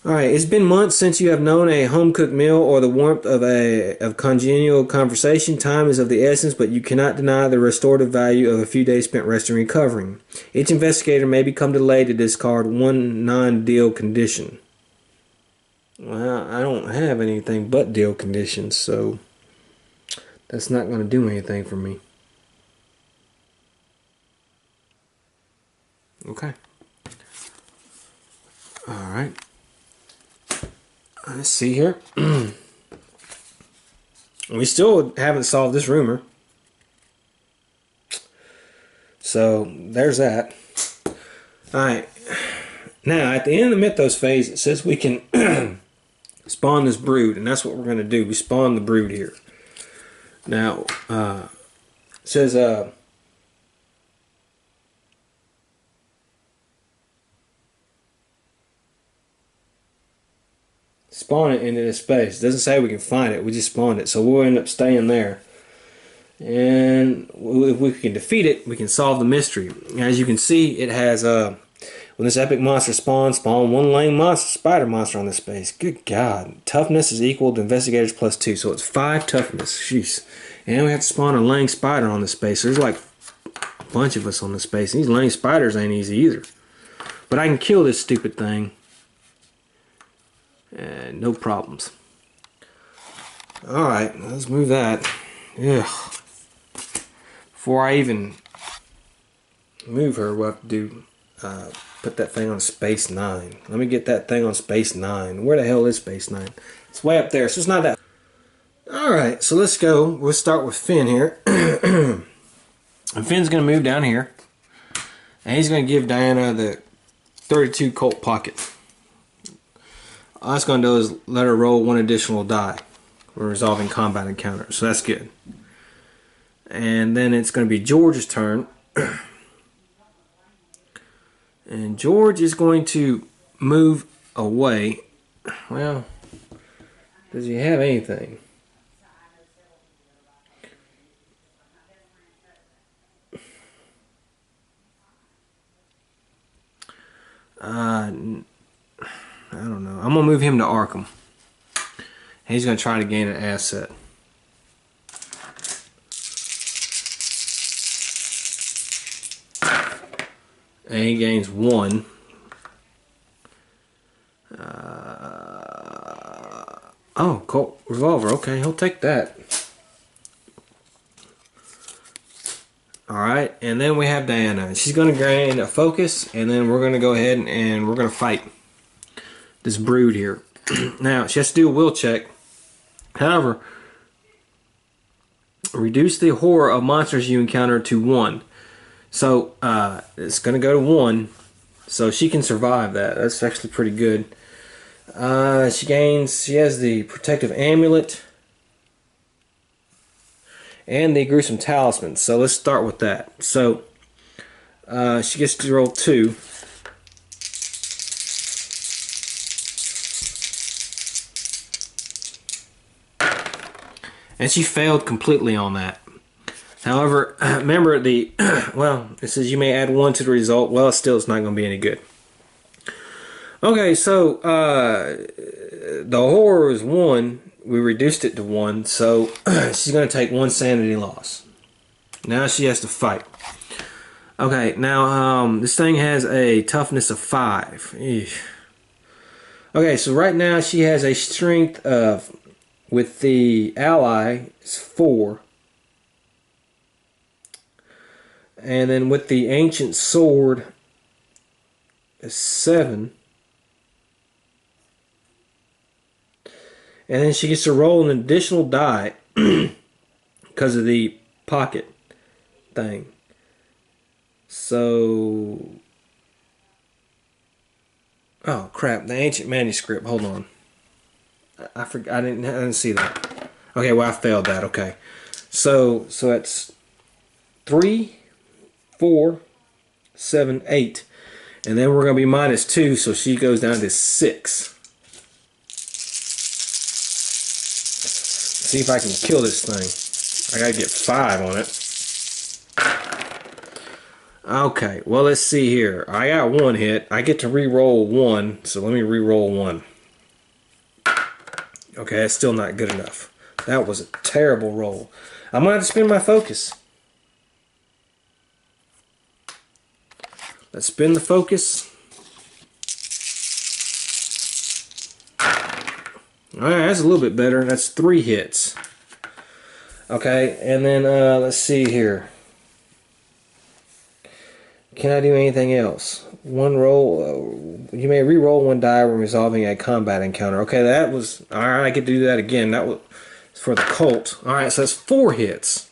Alright, it's been months since you have known a home-cooked meal or the warmth of congenial conversation. Time is of the essence, but you cannot deny the restorative value of a few days spent resting and recovering. Each investigator may become delayed to discard 1 non-deal condition. Well, I don't have anything but deal conditions, so... that's not going to do anything for me. Okay. Alright. Let's see here. We still haven't solved this rumor. So, there's that. Alright. Now, at the end of the Mythos phase, it says we can spawn this brood, and that's what we're going to do. We spawn the brood here. Now, it says, spawn it into this space. It doesn't say we can find it. We just spawned it, so we'll end up staying there. And if we can defeat it, we can solve the mystery. As you can see, it has when this epic monster spawns, spawn one lame monster, spider monster on this space. Good God. Toughness is equal to investigators +2, so it's 5 toughness. Jeez. And we have to spawn a lame spider on this space. There's like a bunch of us on this space. These lame spiders ain't easy either. But I can kill this stupid thing. No problems. Alright, let's move that. Yeah. Before I even move her, we'll have to do put that thing on space 9. Let me get that thing on space 9. Where the hell is space 9? It's way up there, so it's not that. Alright, so let's go. We'll start with Finn here. And Finn's going to move down here. And he's going to give Diana the 32 Colt pocket. All it's going to do is let her roll 1 additional die. We're resolving combat encounters, so that's good. And then it's going to be George's turn. And George is going to move away. Well, does he have anything? I don't know. I'm going to move him to Arkham. He's going to try to gain an asset. And he gains 1. Oh, Colt revolver. Okay, he'll take that. Alright, and then we have Diana. She's going to gain a focus, and then we're going to go ahead and we're going to fight this brood here. Now, she has to do a will check. However, reduce the horror of monsters you encounter to 1. So, it's going to go to 1. So she can survive that. That's actually pretty good. She has the protective amulet and the gruesome talisman. So let's start with that. So, she gets to roll 2. And she failed completely on that. However, remember well, it says you may add 1 to the result. Well, still it's not going to be any good. Okay, so the horror is 1. We reduced it to 1, so she's going to take 1 sanity loss. Now she has to fight. Okay, now this thing has a toughness of 5. Eesh. Okay, so right now she has a strength of, with the ally, it's 4. And then with the ancient sword, it's 7. And then she gets to roll an additional die because of the pocket thing. So, oh crap! The ancient manuscript. Hold on. I forgot. I didn't see that. Okay, well I failed that. Okay, so that's 3, 4, 7, 8, and then we're gonna be -2, so she goes down to 6. See if I can kill this thing. I gotta get 5 on it. Okay, well let's see here. I got 1 hit. I get to re-roll 1, so let me re-roll 1. Okay, that's still not good enough. That was a terrible roll. I'm gonna have to spin my focus. Let's spin the focus. Alright, that's a little bit better. That's 3 hits. Okay, and then let's see here. Can I do anything else? 1 roll. You may re-roll 1 die when resolving a combat encounter. Okay, that was... Alright, I could do that again. That was for the Colt. Alright, so that's 4 hits.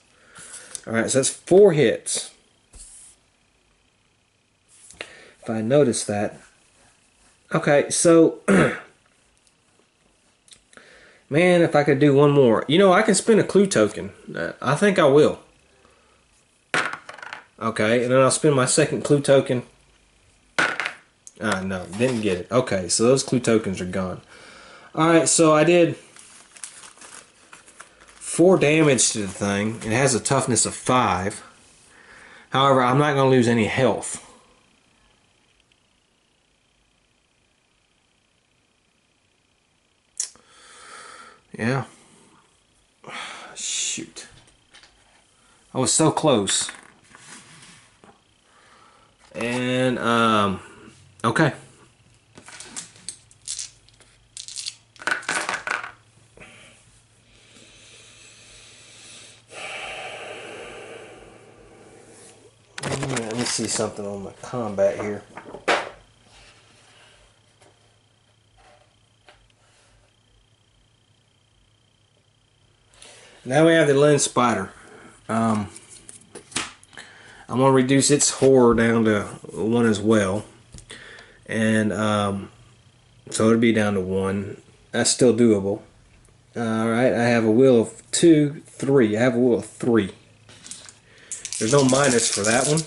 Alright, so that's 4 hits. If I notice that. Okay, so... Man, if I could do 1 more. You know, I can spend a clue token. I think I will. Okay, and then I'll spend my second clue token. Ah, no, didn't get it. Okay, so those clue tokens are gone. Alright, so I did 4 damage to the thing. It has a toughness of 5. However, I'm not going to lose any health. Yeah. Shoot. I was so close. And, okay. Let me see something on my combat here. Now we have the lens spider. I'm going to reduce its horror down to 1 as well. And so it'll be down to 1. That's still doable. Alright, I have a will of 2, 3. I have a will of 3. There's no minus for that one.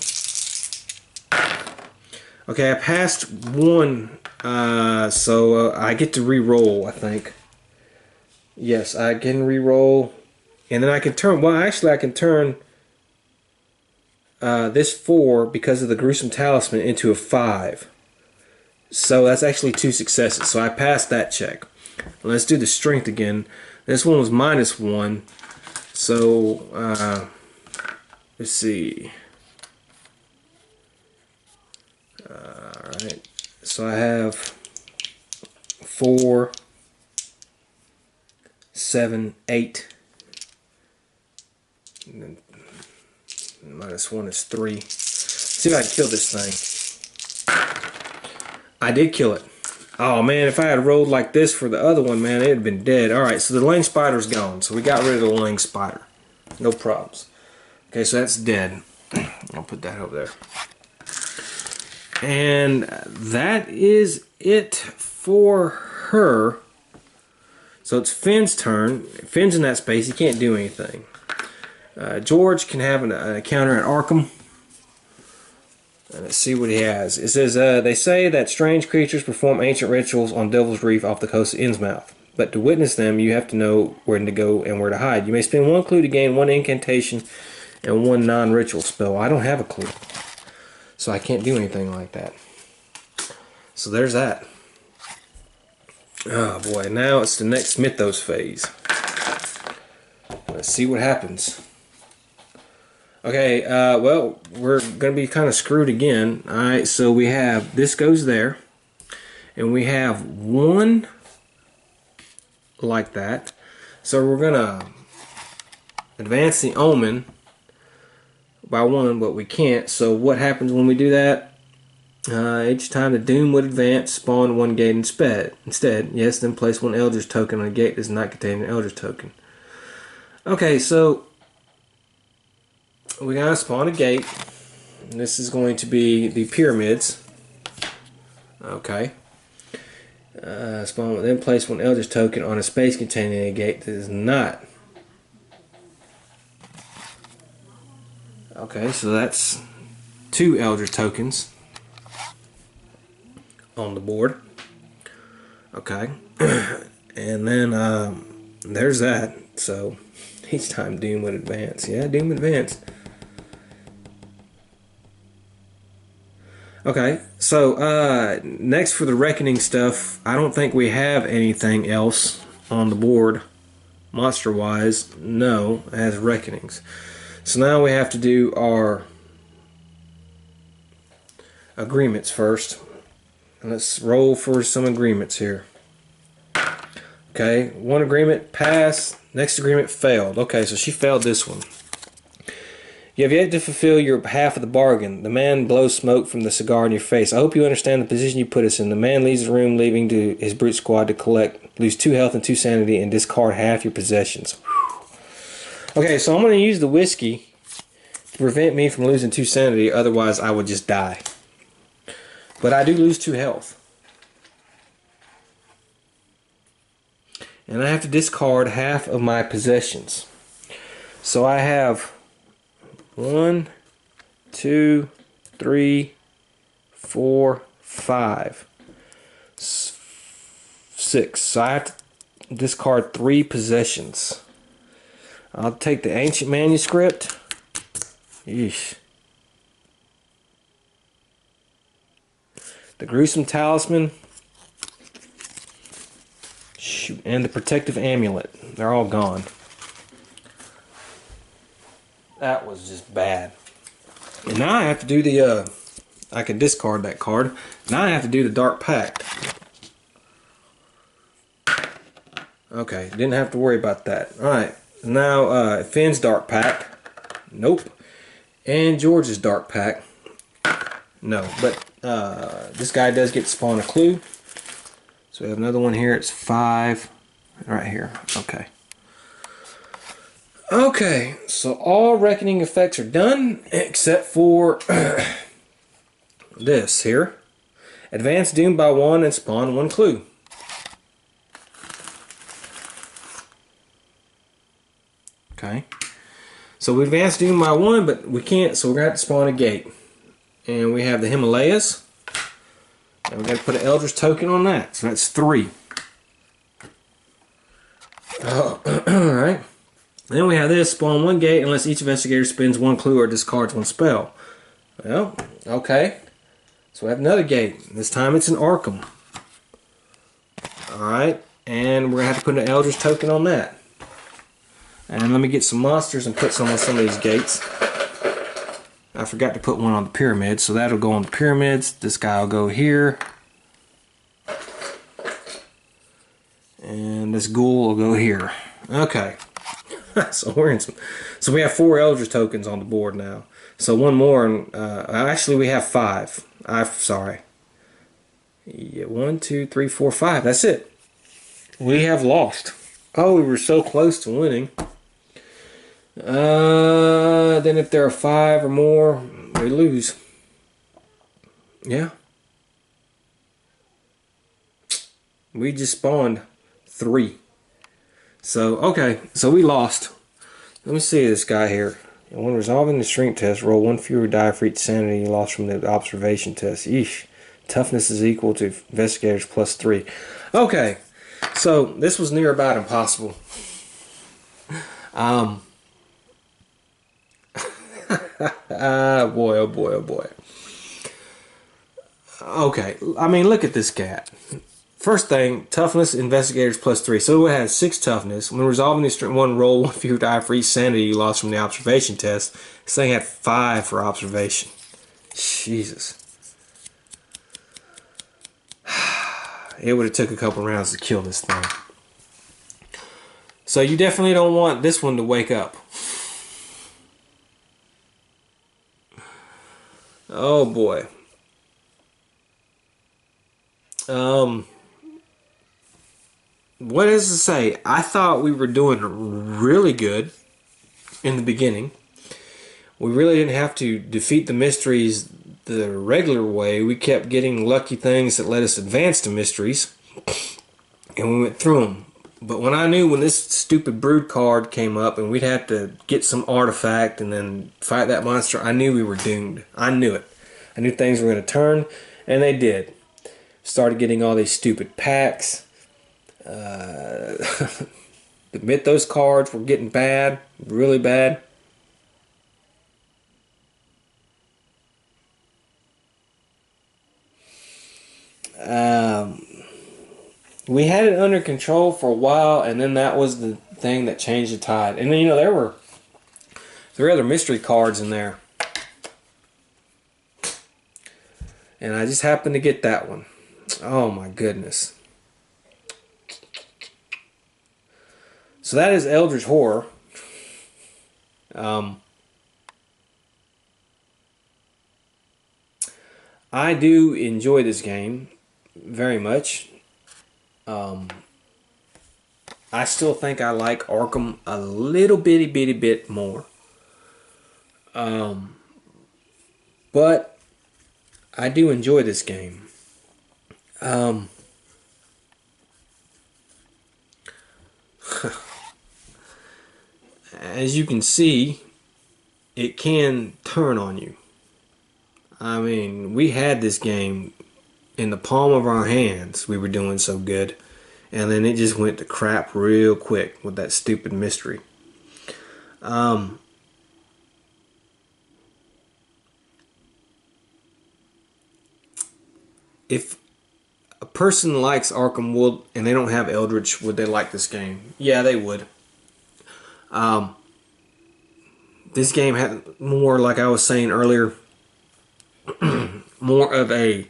Okay, I passed 1, so I get to re-roll, I think. Yes, I can re-roll. And then I can turn, well actually I can turn this 4, because of the gruesome talisman, into a 5. So that's actually 2 successes. So I passed that check. Let's do the strength again. This one was minus 1. So let's see. Alright. So I have 4, 7, 8. And then minus 1 is 3. Let's see if I can kill this thing. I did kill it. Oh man, if I had rolled like this for the other one, man, it would have been dead. Alright, so the lane spider's gone. So we got rid of the lane spider. No problems. Okay, so that's dead. I'll put that over there. And that is it for her. So it's Finn's turn. Finn's in that space. He can't do anything. George can have an encounter at Arkham. Let's see what he has. It says, they say that strange creatures perform ancient rituals on Devil's Reef off the coast of Innsmouth. But to witness them, you have to know where to go and where to hide. You may spend 1 clue to gain 1 incantation and 1 non-ritual spell. I don't have a clue. So I can't do anything like that. So there's that. Oh boy, now it's the next Mythos phase. Let's see what happens. Okay, well, we're going to be kind of screwed again. Alright, so we have, this goes there. And we have 1 like that. So we're going to advance the omen by 1, but we can't. So what happens when we do that? Each time the doom would advance, spawn 1 gate instead. Yes, then place 1 eldritch token on a gate that does not contain an eldritch token. Okay, so we gotta spawn a gate. And this is going to be the pyramids. Okay. Spawn, then place 1 eldritch token on a space containing a gate that is not. Okay, so that's 2 eldritch tokens on the board. Okay. And then there's that. So each time doom would advance. Yeah, doom advance. Okay, so next for the reckoning stuff, I don't think we have anything else on the board monster wise. No, as reckonings. So now we have to do our agreements first. Let's roll for some agreements here. Okay, 1 agreement passed, next agreement failed. Okay, so she failed this one. You have yet to fulfill your half of the bargain. The man blows smoke from the cigar in your face. I hope you understand the position you put us in. The man leaves the room, leaving to his brute squad to collect, lose 2 health and 2 sanity, and discard half your possessions. Whew. Okay, so I'm going to use the whiskey to prevent me from losing 2 sanity, otherwise I would just die. But I do lose 2 health. And I have to discard half of my possessions. So I have 1, 2, 3, 4, 5, 6. So I have to discard 3 possessions. I'll take the ancient manuscript. Yeesh. The gruesome talisman. Shoot, and the protective amulet. They're all gone. That was just bad. And now I have to do the, I can discard that card. Now I have to do the Dark Pact. Okay, didn't have to worry about that. Alright, now Finn's Dark Pact. Nope. And George's Dark Pact. No, but this guy does get to spawn a clue. So we have another one here. It's 5. Right here. Okay. Okay, so all reckoning effects are done except for this here. Advance Doom by 1 and spawn 1 clue. Okay. So we advance Doom by 1, but we can't, so we're going to have to spawn a gate. And we have the Himalayas. And we're going to put an Eldritch token on that. So that's 3. Alright. Then we have this, spawn 1 gate unless each investigator spends 1 clue or discards 1 spell. Well, okay. So we have another gate. This time it's an Arkham. Alright. And we're going to have to put an Eldritch token on that. And let me get some monsters and put some on some of these gates. I forgot to put one on the pyramids, so that'll go on the pyramids. This guy will go here. And this ghoul will go here. Okay. So we're in some. So we have 4 Eldritch tokens on the board now. So one more, and actually we have 5. I'm sorry. Yeah, 1, 2, 3, 4, 5. That's it. We have lost. Oh, we were so close to winning. Then if there are 5 or more, we lose. Yeah. We just spawned 3. So, okay. So we lost. Let me see this guy here. When resolving the strength test, roll 1 fewer die for each sanity you lost from the observation test. Yeesh. Toughness is equal to investigators plus 3. Okay. So, this was near about impossible. Boy, oh boy, oh boy. Okay, I mean, look at this cat. First thing, toughness, investigators plus 3. So it has 6 toughness. When resolving this one, roll 1 fewer die for each sanity you lost from the observation test. This thing had 5 for observation. Jesus. It would have took a couple rounds to kill this thing. So you definitely don't want this one to wake up. Oh boy. What does it say? I thought we were doing really good in the beginning. We really didn't have to defeat the mysteries the regular way. We kept getting lucky things that let us advance to mysteries, and we went through them. But when I knew when this stupid brood card came up and we'd have to get some artifact and then fight that monster, I knew we were doomed. I knew it. I knew things were going to turn, and they did. Started getting all these stupid packs. The Mythos cards were getting bad, really bad. We had it under control for a while, and then that was the thing that changed the tide. And then, you know, there were other mystery cards in there. And I just happened to get that one. Oh my goodness. So that is Eldritch Horror. I do enjoy this game very much. I still think I like Arkham a little bitty bit more. But I do enjoy this game. As you can see, it can turn on you. I mean, we had this game in the palm of our hands. We were doing so good. and then it just went to crap real quick with that stupid mystery. If a person likes Arkham Wood and they don't have Eldritch, would they like this game? Yeah, they would. This game had more, like I was saying earlier, more of a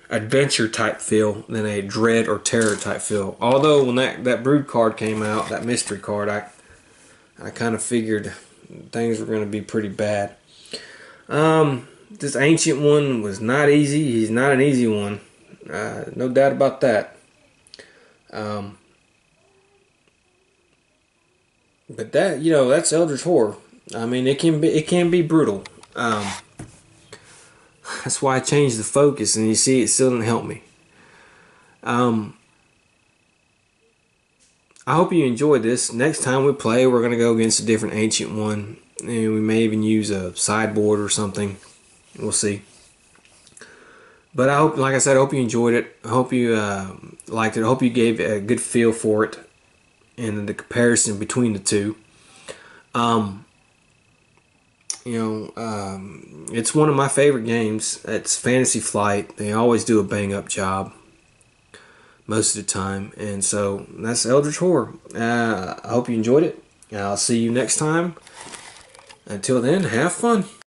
adventure type feel than a dread or terror type feel. Although when that brood card came out, that mystery card, I kind of figured things were going to be pretty bad. This ancient one was not easy. He's not an easy one. No doubt about that. But that, that's Eldritch Horror. I mean, it can be brutal. That's why I changed the focus, and you see, it still didn't help me. I hope you enjoyed this. Next time we play, we're gonna go against a different ancient one, and we may even use a sideboard or something. We'll see. But I hope, like I said, I hope you enjoyed it. I hope you liked it. I hope you gave a good feel for it and the comparison between the two. It's one of my favorite games. It's Fantasy Flight. They always do a bang-up job most of the time. And so that's Eldritch Horror. I hope you enjoyed it. I'll see you next time. Until then, have fun.